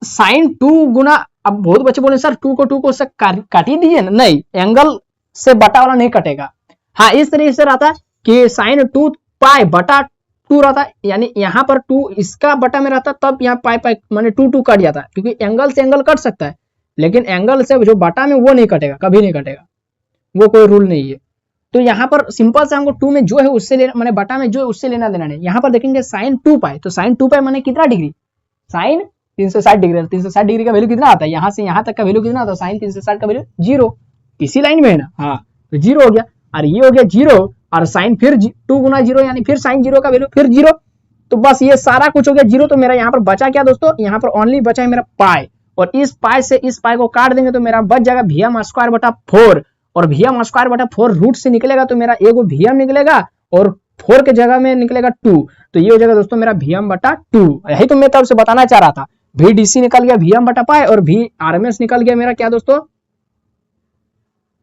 साइन 2 गुना, अब बहुत बच्चे बोले सर 2 को से काट ही दीजिए ना, नहीं, एंगल से बटा वाला नहीं कटेगा। हाँ इस तरीके से रहता कि साइन 2 पाई बटा 2 रहता, यानी यहाँ पर 2 इसका बटा में रहता, तब यहाँ पाई माने 2 कट जाता है, क्योंकि एंगल से एंगल कट सकता है, लेकिन एंगल से जो बटा में वो नहीं कटेगा, कभी नहीं कटेगा, वो कोई रूल नहीं है। तो यहाँ पर सिंपल से हमको 2 में जो है उससे लेना, माने बटा में जो है उससे लेना देना नहीं। यहाँ पर देखेंगे साइन 2 पाई, तो साइन 2 पाई माने कितना डिग्री, साइन 360 डिग्री, 360 डिग्री का वैल्यू कितना आता है, यहाँ से यहाँ तक का वैल्यू कितना आता है, साइन 360 का वैल्यू 0, इसी लाइन में है ना, हाँ तो 0 हो गया, और ये हो गया 0, और साइन फिर 2 गुना 0, यानी फिर साइन 0 का वैल्यू फिर 0, तो बस ये सारा कुछ हो गया 0। तो मेरा यहाँ पर बचा क्या दोस्तों, यहाँ पर ओनली बचा है मेरा पाई, और इस पाई से इस पाई को काट देंगे तो मेरा बच जाएगा Vm² बटा 4, और Vm² बटा 4 रूट से निकलेगा तो मेरा एगो Vm निकलेगा, और 4 के जगह में निकलेगा 2, तो ये हो जाएगा दोस्तों मेरा Vm बटा 2। यही तो मैं तब से बताना चाह रहा था, VDC निकल गया Vm बटा पाई, और VRMS निकल गया मेरा क्या दोस्तों,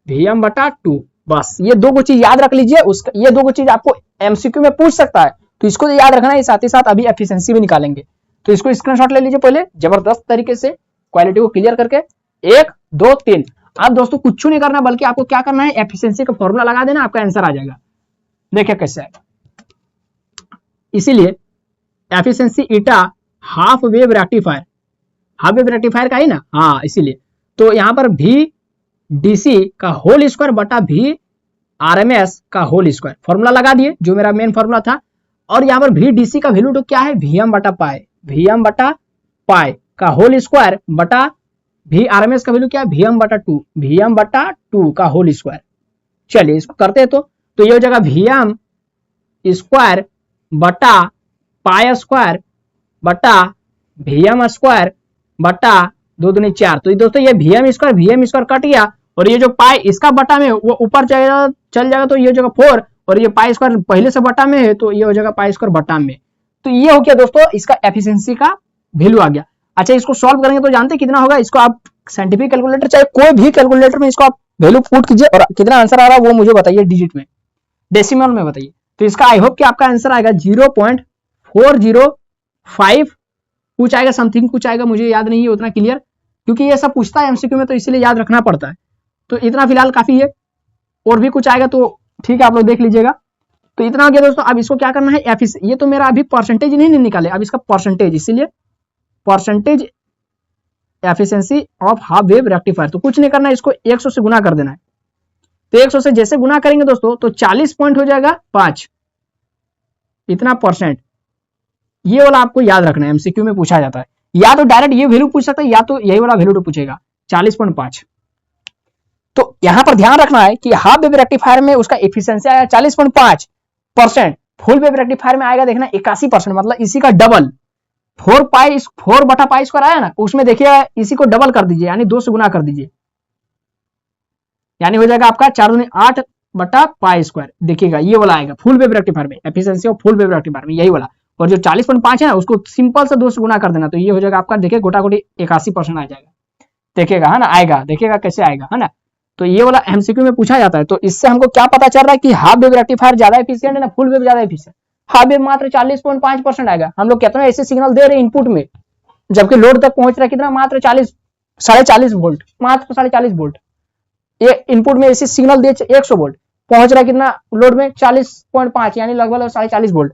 Vm बटा 2। बस ये 2 चीज याद रख लीजिए, ये 2 चीज आपको MCQ में पूछ सकता है, तो इसको याद रखना है। साथ ही साथ अभी एफिशिएंसी भी निकालेंगे, तो इसको स्क्रीनशॉट ले लीजिए पहले, जबरदस्त तरीके से क्वालिटी को क्लियर करके, 1 2 3। अब दोस्तों कुछ नहीं करना, बल्कि आपको क्या करना है, एफिशिएंसी का फॉर्मूला लगा देना, आपका आंसर आ जाएगा। देखिए कैसे आएगा, इसीलिए efficiency eta half wave rectifier, half wave rectifier का ही ना, हाँ इसीलिए। तो यहाँ पर V डीसी का होल स्क्वायर बटा वी आरएमएस का होल स्क्वायर। फॉर्मूला लगा दिए जो मेरा मेन फॉर्मूला था। और यहाँ पर वी डीसी का वैल्यू तो क्या है, वीएम बटा पाई, वीएम बटा पाई का होल स्क्वायर बटा वी आरएमएस का वैल्यू क्या है, वीएम बटा 2, वीएम बटा 2 का होल स्क्वायर। चलिए इसको करते हैं। तो ये हो जाएगा वीएम स्क्वायर बटा पाई स्क्वायर बटा वीएम स्क्वायर बटा 2 दूनी 4। तो दोस्तों ये वीएम स्क्वायर कट गया और ये जो पाई इसका बटा में वो ऊपर चल जाएगा तो ये हो जाएगा 4 और ये पाई स्क्वायर पहले से बटा में है तो ये हो जाएगा पाई स्क्वायर बटा में। तो ये हो गया दोस्तों इसका एफिशिएंसी का वैल्यू आ गया। अच्छा इसको सॉल्व करेंगे तो जानते कितना होगा, इसको आप साइंटिफिक कैलकुलेटर चाहे कोई भी कैलकुलेटर में इसको आप वैल्यू पुट कीजिए और कितना आंसर आ रहा है वो मुझे बताइए डिजिट में, डेसिमल में बताइए। तो इसका आई होप कि आपका आंसर आएगा 0.405 कुछ आएगा, समथिंग कुछ आएगा, मुझे याद नहीं है उतना क्लियर क्योंकि ये सब पूछता है एमसीक्यू में तो इसीलिए याद रखना पड़ता है। तो इतना फिलहाल काफी है, और भी कुछ आएगा तो ठीक है आप लोग देख लीजिएगा। तो इतना हो गया दोस्तों। अब इसको क्या करना है ये तो मेरा अभी परसेंटेज नहीं निकाले, अब इसका परसेंटेज, इसीलिए percentage efficiency of half wave rectifier. तो कुछ नहीं करना है, इसको 100 से गुना कर देना है। तो 100 से जैसे गुना करेंगे दोस्तों तो 40 पॉइंट हो जाएगा 5 इतना परसेंट। ये वाला आपको याद रखना है, एमसीक्यू में पूछा जाता है। या तो डायरेक्ट ये वैल्यू पूछ सकता है या तो यही वाला वैल्यू तो पूछेगा 40.5। तो यहां पर ध्यान रखना है कि हाफ वेव रेक्टिफायर में उसका एफिशिएंसी आया 40.5%, फुल वेव रेक्टिफायर में आएगा देखना 81%, मतलब इसी का डबल 4 बटा पाई स्क्वायर आया ना, उसमें देखिए इसी को डबल कर दीजिए यानी 2 से गुना कर दीजिए, यानी हो जाएगा आपका 4 दूनी 8 बटा पाई स्क्वायर। देखिएगा ये वाला आएगा फुल वेव रेक्टिफायर में, efficiency of full wave rectifier में यही वाला। और जो 40.5 है ना उसको सिंपल से 2 से गुना कर देना, तो ये हो जाएगा आपका, देखिए गोटा गोटी 81% आ जाएगा। देखिएगा है ना, आएगा, देखिएगा कैसे आएगा है ना। तो ये वाला एमसीक्यू में पूछा जाता है। तो इससे हमको क्या पता चल रहा है कि हाफ वेव रेक्टिफायर ज्यादा एफिशिएंट है ना, फुल वेव ज्यादा एफिशिएंट। हाफ वेव मात्र 40.5% आएगा। हम लोग कितना ऐसे सिग्नल दे रहे हैं इनपुट में, जबकि लोड तक पहुंच रहा है कितना, मात्र 40 वोल्ट, मात्र 40 वोल्ट। ये इनपुट में ऐसे सिग्नल दे 100 वोल्ट, पहुंच रहा है कितना लोड में 40.5 यानी लगभग 40 वोल्ट।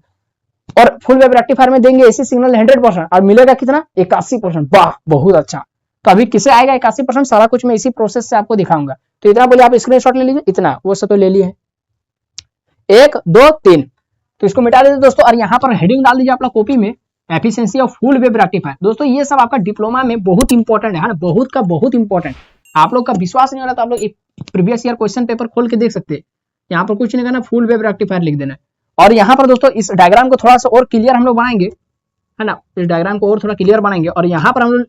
और फुल वेव रेक्टिफायर में देंगे ऐसे सिग्नल 100% और मिलेगा कितना 81%। वाह बहुत अच्छा। तो अभी किसे आएगा 81%, सारा कुछ मैं इसी प्रोसेस से आपको दिखाऊंगा। तो इतना बोले आप स्क्रीनशॉट ले लीजिए, इतना वो सब तो ले लिए हैं 1 2 3। तो इसको मिटा देते दोस्तों और यहाँ पर हेडिंग डाल दीजिए अपना कॉपी में, efficiency of full wave rectifier. दोस्तों ये सब आपका डिप्लोमा में बहुत इंपॉर्टेंट है ना, बहुत का बहुत इंपॉर्टेंट। आप लोग का विश्वास नहीं हो रहा तो आप लोग प्रीवियस ईयर क्वेश्चन पेपर खोल के देख सकते हैं। यहाँ पर कुछ नहीं करना, फुल वेव रेक्टिफायर लिख देना। और यहाँ पर दोस्तों इस डायग्राम को थोड़ा सा और क्लियर हम लोग बनाएंगे है ना, इस डायग्राम को और थोड़ा क्लियर बनाएंगे। और यहाँ पर हम लोग,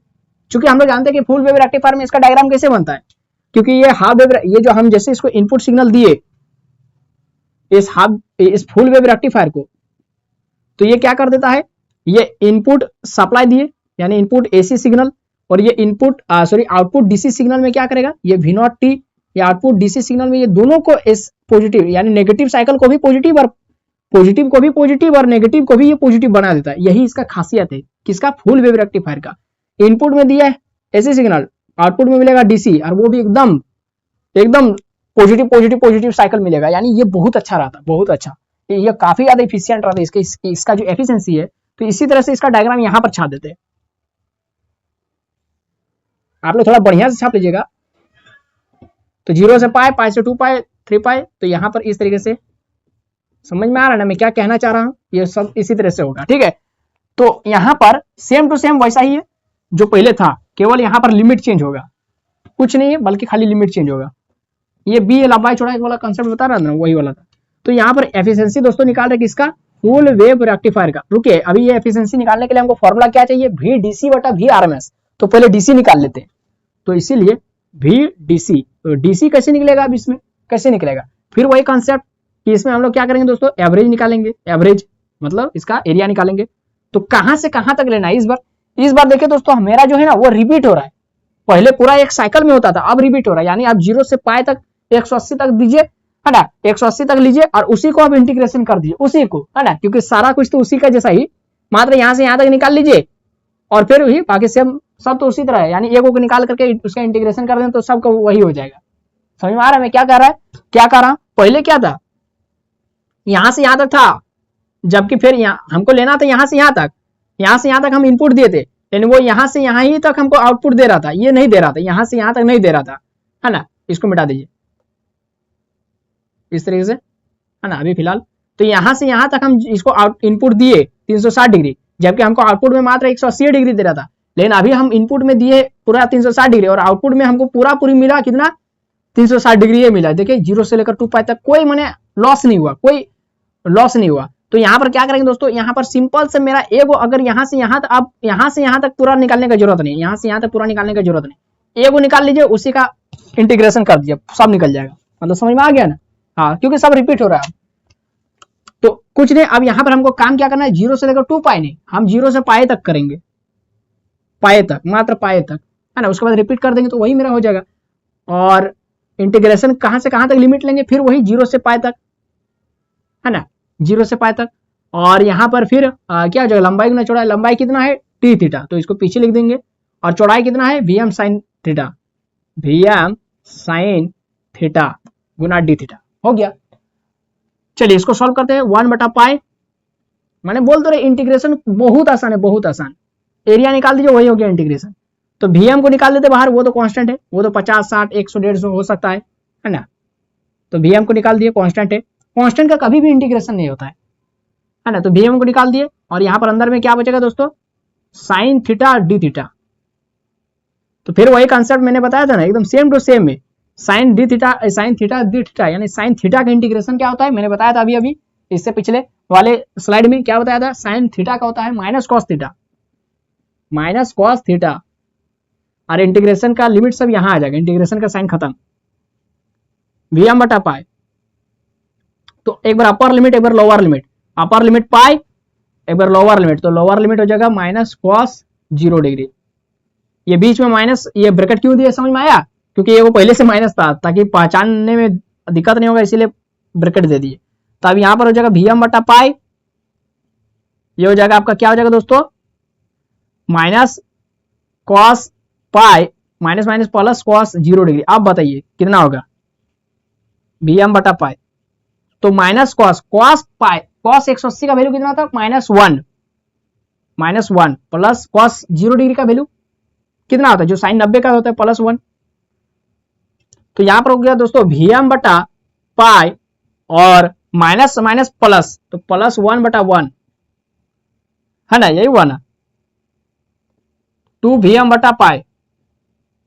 चूंकि हम लोग जानते हैं कि फुल वेव रेक्टिफायर में इसका डायग्राम कैसे बनता है, क्योंकि ये हाफ वेव, ये जो हम जैसे इसको इनपुट सिग्नल दिए इस फुल वेव रेक्टिफायर को, तो ये क्या कर देता है, ये इनपुट सप्लाई दिए यानी इनपुट एसी सिग्नल, और ये इनपुट आउटपुट डीसी सिग्नल में क्या करेगा, ये V0T या आउटपुट डीसी सिग्नल में ये दोनों को इस पॉजिटिव यानी नेगेटिव साइकिल को भी पॉजिटिव और पॉजिटिव को भी पॉजिटिव और नेगेटिव को भी ये पॉजिटिव बना देता है। यही इसका खासियत है किसका, फुल वेव रेक्टिफायर का। इनपुट में दिया है एसी सिग्नल, आउटपुट में मिलेगा डीसी और वो भी एकदम पॉजिटिव साइकिल मिलेगा, यानी ये बहुत अच्छा रहता है, बहुत अच्छा। ये काफी ज्यादा एफिशिएंट रहता है इसका जो एफिशिएंसी है। तो इसी तरह से इसका डायग्राम यहाँ पर छाप देते हैं। आप लोग थोड़ा बढ़िया से छाप लीजिएगा। तो 0 से पाई, पाई से 2 पाई, 3 पाई। तो यहाँ पर इस तरीके से समझ में आ रहा है ना मैं क्या कहना चाह रहा हूँ, ये सब इसी तरह से होगा, ठीक है। तो यहाँ पर सेम टू सेम वैसा ही है जो पहले था, केवल यहाँ पर लिमिट चेंज होगा, कुछ नहीं है बल्कि खाली लिमिट चेंज होगा। ये बी लंबाई चौड़ाई वाला कंसेप्ट बता रहा था ना, वही वाला था। तो यहाँ पर एफिशिएंसी दोस्तों निकाल रहे किसका, फुल वेव रेक्टिफायर का। रुकिए, अभी ये एफिशिएंसी निकालने के लिए हमको फॉर्मूला क्या चाहिए, वी डीसी बटा वी आरएमएस। तो पहले डीसी निकाल लेते हैं। तो इसीलिए वी डीसी, तो डीसी कैसे निकलेगा, अब इसमें कैसे निकलेगा, फिर वही कंसेप्ट कि इसमें हम लोग क्या करेंगे दोस्तों, एवरेज निकालेंगे, एवरेज मतलब इसका एरिया निकालेंगे। तो कहां से कहां तक लेना है इस बार देखिए दोस्तों, मेरा जो है ना वो रिपीट हो रहा है। पहले पूरा एक साइकिल में होता था, अब रिपीट हो रहा है, यानी आप 0 से पाई तक 180 तक दीजिए है ना, 180 तक लीजिए और उसी को आप इंटीग्रेशन कर दीजिए, उसी को है ना, क्योंकि सारा कुछ तो उसी का जैसा ही, मात्र यहां से यहां तक निकाल लीजिए और फिर वही बाकी सब तो उसी तरह है। यानी एक को निकाल करके उसका इंटीग्रेशन कर दें तो सबका वही हो जाएगा। समझ में आ रहा है मैं क्या कर रहा हूं। पहले क्या था, यहां से यहां तक था, जबकि फिर यहाँ हमको लेना था यहां से यहां तक हम इनपुट दिए थे, लेकिन वो यहां से यहां ही तक हमको आउटपुट दे रहा था, ये नहीं दे रहा था, यहां से यहां तक नहीं दे रहा था है ना। इसको मिटा दीजिए इस तरीके से, है ना। अभी फिलहाल तो यहां से यहां तक हम इसको इनपुट दिए 360 डिग्री, जबकि हमको आउटपुट में मात्र 180 डिग्री दे रहा था, लेकिन अभी हम इनपुट में दिए पूरा 360 डिग्री और आउटपुट में हमको पूरी मिला कितना 360 डिग्री ये मिला। देखिए 0 से लेकर 2 पाई तक कोई मैंने लॉस नहीं हुआ, कोई लॉस नहीं हुआ। तो यहाँ पर क्या करेंगे दोस्तों, यहाँ पर सिंपल से मेरा एगो अगर यहाँ से यहाँ तक, अब यहाँ से यहाँ तक पूरा निकालने का जरूरत नहीं, यहाँ से यहाँ तक पूरा निकालने का जरूरत नहीं, एगो निकाल लीजिए, उसी का इंटीग्रेशन कर दीजिए, सब निकल जाएगा। मतलब समझ में आ गया ना, हाँ, क्योंकि सब रिपीट हो रहा है। तो कुछ नहीं, अब यहाँ पर हमको काम क्या करना है, 0 से लेकर 2 पाई नहीं, हम 0 से पाए तक करेंगे, पाए तक, मात्र पाए तक, है ना। उसके बाद रिपीट कर देंगे तो वही मेरा हो जाएगा। और इंटीग्रेशन कहां से कहां तक लिमिट लेंगे, फिर वही 0 से पाए तक, है ना, 0 से पाए तक। और यहाँ पर फिर क्या हो जाएगा, लंबाई गुना चौड़ाई, लंबाई कितना है टी थीटा, तो इसको पीछे लिख देंगे, और चौड़ाई कितना है V M sine theta, V M sine theta गुना डी थीटा, हो गया। चलिए इसको सॉल्व करते हैं। 1/पाई, मैंने बोल तो रहे इंटीग्रेशन बहुत आसान है, बहुत आसान। एरिया निकाल दीजिए, वही हो गया इंटीग्रेशन। तो वीएम को निकाल देते बाहर, वो तो कांस्टेंट है, वो तो 50, 60, 100, 150 हो सकता है ना। तो वीएम को निकाल दिए, कांस्टेंट है, कांस्टेंट का कभी भी इंटीग्रेशन नहीं होता है ना। तो वीएम को निकाल दिए, और यहाँ पर अंदर में क्या बचेगा दोस्तों, साइन थीटा डी थीटा। तो फिर वही कॉन्सेप्ट मैंने बताया था ना, एकदम सेम टू सेम में, sine d theta, sine theta d theta, यानी साइन थीटा का इंटीग्रेशन क्या होता है, मैंने बताया था अभी अभी इससे पिछले वाले स्लाइड में, क्या बताया था, साइन थीटा का होता है minus cos theta, minus cos theta. और इंटीग्रेशन का लिमिट सब यहां आ जाएगा, इंटीग्रेशन का साइन खत्म, Vm/पाई। तो एक बार अपर लिमिट, एक बार लोअर लिमिट, अपर लिमिट पाई, एक बार लोअर लिमिट, तो लोअर लिमिट हो जाएगा माइनस कॉस 0 डिग्री। ये बीच में माइनस, ये ब्रैकेट क्यों दिया समझ में आया, क्योंकि ये वो पहले से माइनस था, ताकि पहचानने में दिक्कत नहीं होगा, इसीलिए ब्रैकेट दे दिए। तो अब यहां पर हो जाएगा Vm/पाई, ये हो जाएगा आपका, क्या हो जाएगा दोस्तों, minus cos pi, minus minus plus cos 0 degree. अब बताइए कितना होगा Vm/पाई, तो minus cos, cos pi, cos 180 का वैल्यू कितना था, -1, -1 प्लस कॉस 0 डिग्री का वैल्यू कितना होता है, जो साइन 90 का होता है, +1। तो यहां पर हो गया दोस्तों Vm/पाई और माइनस माइनस प्लस, तो +1/1, है ना, यही हुआ ना, 2 Vm/पाई।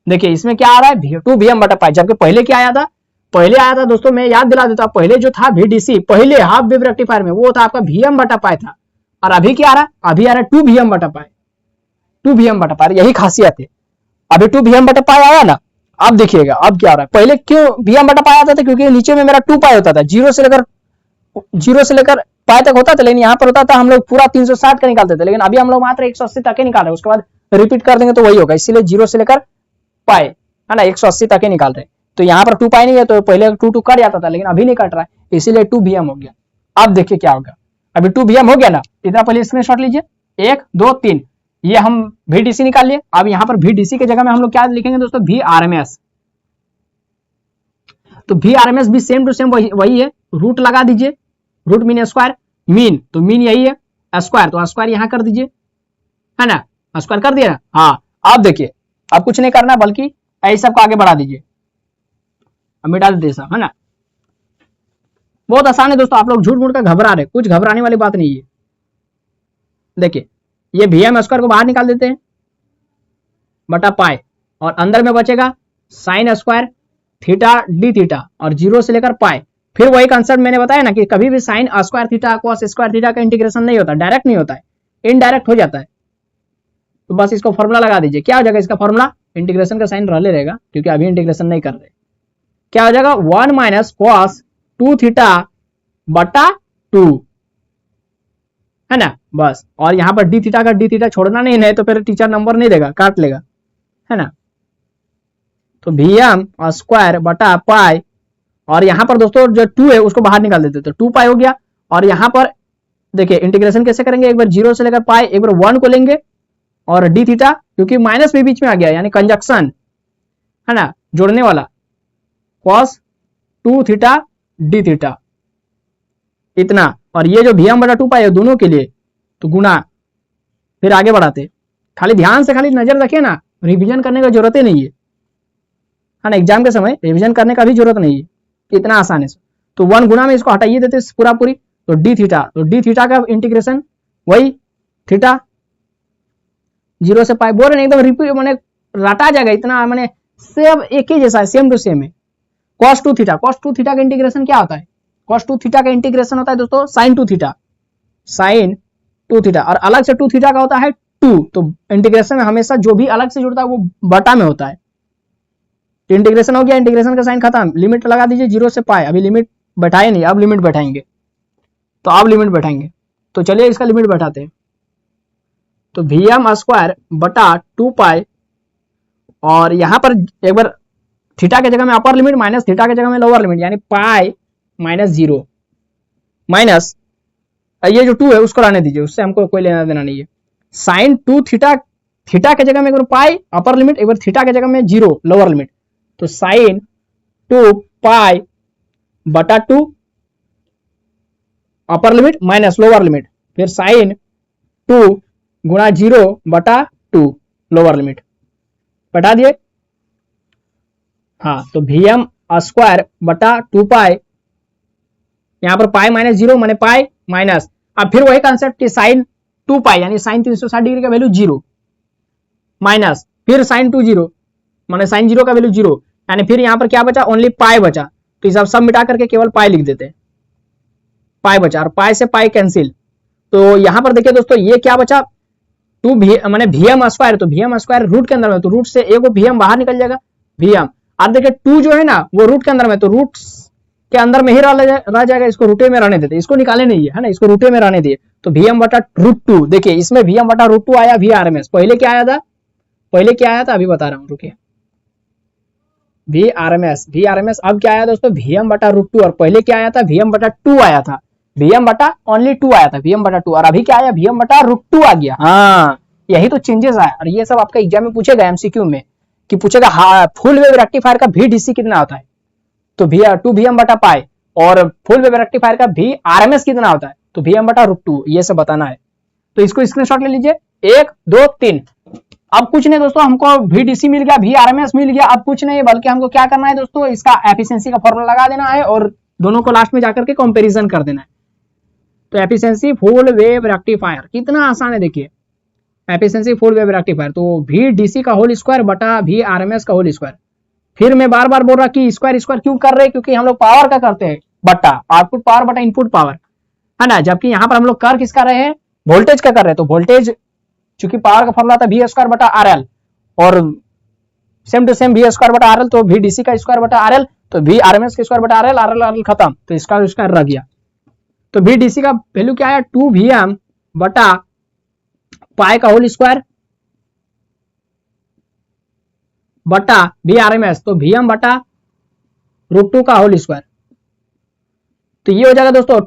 देखिए इसमें क्या आ रहा है, 2 Vm/पाई, जबकि पहले क्या आया था, पहले आया था दोस्तों, मैं याद दिला देता हूं, पहले जो था VDC, पहले हाफ वेव रेक्टिफायर में, वो था आपका Vm/पाई था। और अभी क्या आ रहा है, अभी आ रहा है 2 Vm/पाई, 2 Vm/पाई, यही खासियत है। अभी 2 Vm/पाई आया ना, अब देखिएगा अब क्या आ रहा है। पहले क्यों Vm/पाई आता था, क्योंकि नीचे में मेरा 2 पाई होता था, 0 से लेकर पाई तक होता था, लेकिन यहाँ पर होता था हम लोग पूरा 360 का निकालते थे, लेकिन अभी हम लोग मात्र 180 तक ही निकाल रहे हैं, उसके बाद रिपीट कर देंगे तो वही होगा, इसीलिए 0 से लेकर पाई, है ना, 180 तक ही निकाल रहे हैं। तो यहाँ पर 2 पाई नहीं है, तो पहले 2 कट जाता था, लेकिन अभी नहीं कट रहा है, इसीलिए 2 Vm हो गया। अब देखिए क्या होगा, अभी 2 Vm हो गया ना, इतना पहले स्क्रीनशॉट लीजिए, 1 2 3, ये हम VDC निकाल लिए। अब यहाँ पर VDC की जगह में हम लोग क्या लिखेंगे दोस्तों, VRMS। तो VRMS भी सेम टू सेम वही है, रूट लगा दीजिए, रूट मीन स्क्वायर, मीन तो मीन यही है, स्क्वायर तो स्क्वायर यहाँ कर दीजिए, है ना, स्क्वायर कर दिया ना। हाँ, अब देखिए, अब कुछ नहीं करना, बल्कि ऐसे सबको आगे बढ़ा दीजिए, अब मिटा देते सब, है ना। बहुत आसान है दोस्तों, आप लोग झूठ मूठ का घबरा रहे, कुछ घबराने वाली बात नहीं है। देखिए ये Vm² को बाहर निकाल देते हैं बटा पाई, और अंदर में बचेगा sine square theta d theta, और 0 से लेकर पाई। फिर वही कंसेप्ट मैंने बताया ना, कि कभी भी sine square theta cos square theta का इंटीग्रेशन नहीं होता, डायरेक्ट नहीं होता है, इनडायरेक्ट हो जाता है। तो बस इसको फॉर्मूला लगा दीजिए, क्या हो जाएगा इसका फॉर्मूला, इंटीग्रेशन का साइन रहले रहेगा, क्योंकि अभी इंटीग्रेशन नहीं कर रहे। क्या हो जाएगा, 1 माइनस कॉस 2 थीटा बटा 2, है ना, बस। और यहाँ पर डी थीटा का डी थीटा छोड़ना नहीं, तो फिर टीचर नंबर नहीं देगा, काट लेगा, है ना। तो Vm² बटा पाई, और यहाँ पर दोस्तों जो 2 है उसको बाहर निकाल देते, तो 2 पाई हो गया। और यहाँ पर देखिए इंटीग्रेशन कैसे करेंगे, एक बार 0 से लेकर पाई, एक बार 1 को लेंगे, और डी थीटा, क्योंकि माइनस भी बीच में आ गया, यानी कंजक्शन, है ना, जोड़ने वाला, कॉस 2 थीटा डी थीटा, इतना। और ये जो Vm/2 पाई है दोनों के लिए, तो गुना, फिर आगे बढ़ाते। खाली ध्यान से खाली नजर रखिए ना, रिवीजन करने की जरूरत ही नहीं है है ना, एग्जाम के समय रिवीजन करने का भी जरूरत नहीं है, इतना आसान है। तो 1 गुना में इसको हटाइए देते पूरा पूरी, तो डी थीटा, तो डी थीटा का इंटीग्रेशन वही थीटा 0 से पाई, बोल रहे एकदम रिपीट मैंने रटा जाएगा इतना, मैंने सब एक ही जैसा है, सेम टू सेम है। cos 2 थीटा, cos 2 थीटा का इंटीग्रेशन क्या होता है, cos 2 थीटा का इंटीग्रेशन होता है दोस्तों sin 2 थीटा, sin 2 थीटा, और अलग से 2 थीटा का होता है 2, तो इंटीग्रेशन में हमेशा जो भी अलग से जुड़ता है वो बटा में होता है। इंटीग्रेशन हो गया, इंटीग्रेशन का साइन खत्म, लिमिट लगा दीजिए 0 से पाई, अभी लिमिट बैठाए नहीं, अब लिमिट बैठाएंगे, तो अब लिमिट बैठाएंगे, तो चलिए इसका लिमिट बैठाते हैं। तो Vm स्क्वायर बटा 2 पाई, और यहां पर एक बार थीटा के जगह में अपर लिमिट माइनस थीटा के जगह में लोअर लिमिट, यानी पाई माइनस 0 माइनस ये जो 2 है उसको रहने दीजिए, उससे हमको कोई लेना देना नहीं है। साइन 2 थीटा, थीटा के जगह में एक बार पाई अपर लिमिट, एक बार थीटा के जगह में 0 लोअर लिमिट, तो साइन 2 पाई बटा 2 upper limit minus lower limit, फिर साइन 2 गुणा 0 बटा 2 लोअर लिमिट, बता दिए। हाँ, तो Vm स्क्वायर बटा 2 पाई, यहां पर पाई माइनस 0 माने पाई माइनस, अब फिर वही कंसेप्ट कि साइन 2 पाई यानी साइन 360 डिग्री का वैल्यू 0 माइनस, फिर साइन 2 0 माने साइन 0 का वैल्यू 0, यानी फिर यहां पर क्या बचा, ओनली पाई बचा, तो इस सब मिटा करके केवल पाई लिख देते हैं, पाई बचा, और पाई से पाई कैंसिल, तो यहां पर देखिए दोस्तों ये क्या बचा, 2 माने Vm स्क्वायर, तो Vm स्क्वायर रूट के अंदर में, तो रूट से एक Vm बाहर निकल जाएगा Vm, अब देखिए 2 जो है ना वो रूट के अंदर में, तो रूट के अंदर में ही रह जाएगा, इसको रूटे में रहने देते, इसको निकाले नहीं है ना, इसको रूटे में रहने दिए, तो Vm बटा रूट 2, देखिए इसमें Vm बटा रूट 2 आया Vrms, पहले क्या आया था, पहले क्या आया था अभी बता रहा हूं, रुकिए, Vrms अब क्या आया दोस्तों, Vm बटा रूट 2, और पहले क्या आया था, Vm बटा 2 आया था, Vm बटा ओनली 2 आया था, Vm बटा 2, और अभी क्या आया, Vm बटा रूट 2 आ गया। हाँ, यही तो चेंजेस आया, और ये सब आपका एग्जाम में पूछेगा एमसीक्यू में, कि पूछेगा फुल वेव रेक्टिफायर का VDC कितना होता है, तो 2 Vm बटा पाई, और फुल वेव रेक्टिफायर का Vrms कितना होता है, तो Vm बटा रूट 2, ये सब बताना है, तो इसको स्क्रीनशॉट ले लीजिए, 1 2 3। अब कुछ नहीं दोस्तों, हमको VDC मिल गया, Vrms मिल गया, अब कुछ नहीं बल्कि हमको क्या करना है दोस्तों, इसका एफिशिएंसी का फॉर्मूला लगा देना है, और दोनों को लास्ट में जाकर के कंपैरिजन कर देना है। तो एफिशिएंसी फुल वेव रेक्टिफायर कितना आसान है, देखिए एफिशिएंसी फुल वेव रेक्टिफायर, तो VDC का होल स्क्वायर बटा Vrms का होल स्क्वायर, फिर मैं बार बार बोल रहा कि स्क्वायर स्क्वायर क्यों कर रहे हैं, क्योंकि हम लोग पावर का करते हैं, बटा आउटपुट पावर बटा इनपुट पावर, है ना, जबकि यहाँ पर हम लोग कर किसका रहे हैं, वोल्टेज का कर रहे हैं, तो वोल्टेज चूंकि पावर का फॉर्मूला था V स्क्वायर बटा RL, और same to same V square बटा RL, तो VDC का स्क्वायर बटा RL, तो Vrms का स्क्वायर बटा RL, RL खत्म, तो इसका स्क्वायर रह गया, तो VDC का वैल्यू क्या आया, 2 Vm बटा पाई का होल स्क्वायर बटा Vrms, तो Vm बटा रूट 2 का होल स्क्वायर, तो ये हो जाएगा दोस्तों,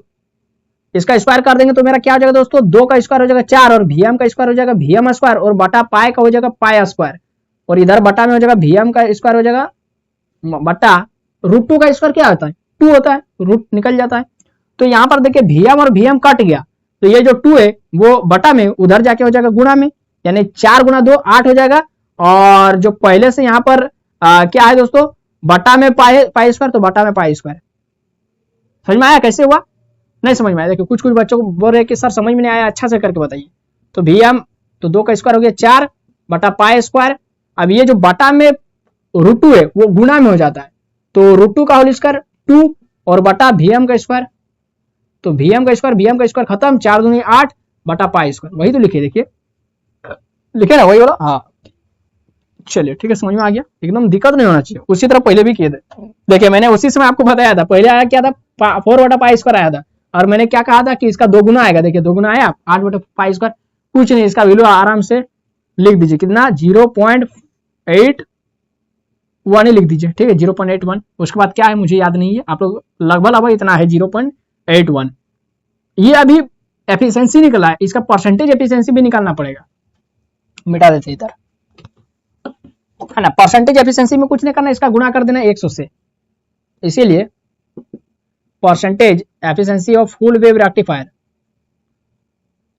इसका स्क्वायर कर देंगे तो मेरा क्या हो जाएगा दोस्तों, 2 का स्क्वायर हो जाएगा 4, और Vm का स्क्वायर हो जाएगा Vm स्क्वायर, और बटा पाई का हो जाएगा पाई स्क्वायर, और इधर बटा में हो जाएगा Vm का स्क्वायर हो जाएगा बटा रूट 2 का स्क्वायर क्या होता है, 2 होता है, रूट निकल जाता है, तो यहां पर देखिए Vm और Vm कट गया, तो ये जो 2 है वो बटा में उधर जाके हो जाएगा गुणा में, यानी 4 गुणा 2 8 हो जाएगा, और जो पहले से यहाँ पर क्या है दोस्तों, बटा में पाई स्क्वायर, तो बटा में पाई स्क्वायर, समझ में आया कैसे हुआ, नहीं समझ में आया, देखिए कुछ बच्चों को बोल रहे हैं कि सर समझ में नहीं आया, अच्छा से करके बताइए, तो Vm तो 2 का स्क्वायर हो गया 4 बटा पाई स्क्वायर, अब ये जो बटा में रूट 2 है वो गुणा में हो जाता है, तो रूट 2 का होल स्क्वायर 2, और बटा Vm का स्क्वायर, तो Vm का स्क्वायर खत्म, 4 दूनी 8 बटा पाई स्क्वायर, वही तो लिखे, देखिए लिखे ना वही वाला, हाँ चलिए ठीक है, समझ में आ गया, एकदम दिक्कत नहीं होना चाहिए, उसी तरह पहले भी किए थे, देखिए मैंने उसी समय आपको बताया था, पहले आया क्या था, 4 बटा पाई स्क्वायर आया था, और मैंने क्या कहा था कि इसका 2 गुना आएगा, देखिए 2 गुना आया 8 बटा पाई स्क्वायर, कुछ नहीं, इसका वैल्यू आराम से लिख दीजिए, कितना 0.81 ही लिख दीजिए, ठीक है 0.81, उसके बाद क्या है मुझे याद नहीं है, आप लोग लगभग इतना है 0.81, ये अभी एफिशिएंसी निकला है, इसका परसेंटेज एफिशिएंसी भी निकालना पड़ेगा, मिटा देते इधर, है ना, परसेंटेज एफिशिएंसी में कुछ नहीं करना, इसका गुणा कर देना 100 से, इसीलिए percentage efficiency of full wave rectifier,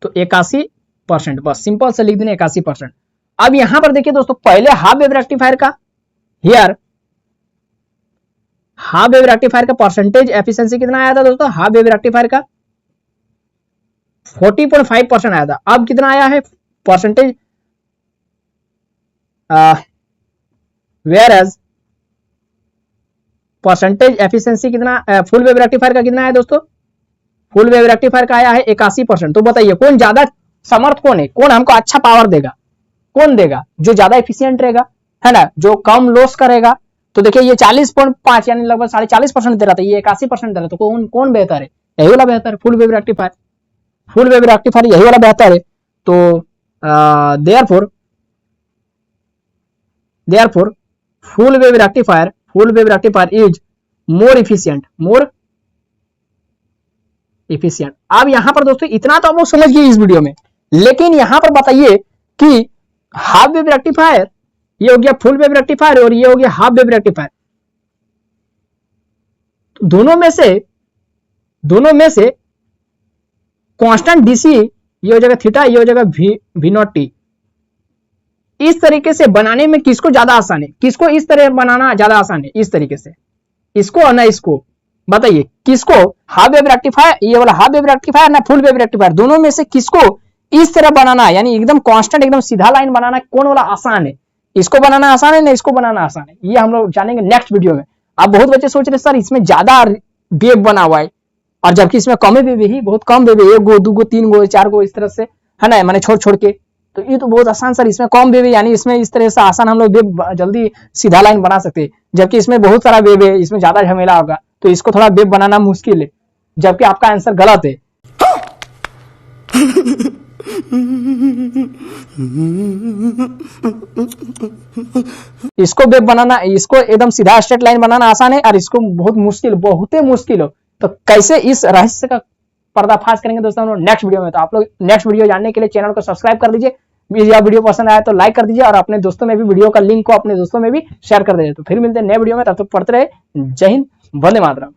तो 81%, बस सिंपल से लिख देना 81%। अब यहां पर देखिए दोस्तों, पहले हाफ वेव रेक्टिफायर का हियर हाफ वेव रेक्टिफायर का परसेंटेज एफिशिएंसी कितना आया था दोस्तों? हाफ वेव रेक्टिफायर का 40.5% आया था। अब कितना आया है percentage? Whereas percentage efficiency कितना फुल वेव रेक्टिफायर का कितना है दोस्तों? फुल वेव रेक्टिफायर का आया है 81%। तो बताइए कौन ज्यादा समर्थ कौन है, कौन हमको अच्छा पावर देगा, कौन देगा? जो ज्यादा एफिशिएंट रहेगा, है ना, जो कम लॉस करेगा। तो देखिए ये 40.5 यानी लगभग 40.5% दे रहा था, ये 81% दे रहा था। तो कौन कौन बेहतर है? यही वाला बेहतर है, full wave rectifier. Full wave rectifier यही वाला बेहतर है। तो therefore full wave rectifier is more efficient. अब यहां पर दोस्तों इतना तो आप लोग समझ गए इस वीडियो में, लेकिन यहां पर बताइए कि हाफ वेव रेक्टिफायर, ये हो गया फुल वेव रेक्टिफायर और ये हो गया हाफ वेव रेक्टिफायर, दोनों में से कांस्टेंट डीसी ये हो जाएगा थीटा, ये हो जाएगा वी नॉट टी। इस तरीके से बनाने में किसको ज्यादा आसान है? किसको इस तरह बनाना ज्यादा आसान है? इस तरीके से, इसको और ना इसको? बताइए किसको? हाफ वेव रेक्टिफायर, ये वाला हाफ वेव रेक्टिफायर ना फुल वेव रेक्टिफायर, दोनों में से किसको इस तरह बनाना है, यानी एकदम कांस्टेंट एकदम सीधा लाइन बनाना कौन वाला आसान है? इसको बनाना आसान है ना इसको बनाना आसान है? ये हम लोग जानेंगे नेक्स्ट वीडियो में। अब बहुत बच्चे सोच रहे सर इसमें ज्यादा वेव बना हुआ है, और जबकि इसमें कम वेव ही, बहुत कम वेव है, 1 गो 2 गो 3 गो 4 गो इस तरह से, है ना, मैंने छोड़ के। तो ये तो बहुत आसान सर, इसमें कम वेव है, यानी इसमें इस तरह से आसान हम लोग वेव जल्दी सीधा लाइन बना सकते हैं, जबकि इसमें बहुत सारा वेव है, इसमें ज्यादा झमेला होगा, तो इसको थोड़ा वेव बनाना मुश्किल है, जबकि आपका आंसर गलत है। इसको वेव बनाना, इसको एकदम सीधा स्ट्रेट लाइन बनाना आसान है, और इसको बहुत मुश्किल हो। तो कैसे इस रहस्य का पर्दाफाश करेंगे दोस्तों हम लोग नेक्स्ट वीडियो में। तो आप लोग नेक्स्ट वीडियो जानने के लिए चैनल को सब्सक्राइब कर दीजिए, यह वीडियो पसंद आया तो लाइक कर दीजिए, और अपने दोस्तों में भी वीडियो का लिंक को अपने दोस्तों में भी शेयर कर दीजिए। तो फिर मिलते हैं नए वीडियो में, तब तक पढ़ते रहे। जय हिंद, वंदे मातरम।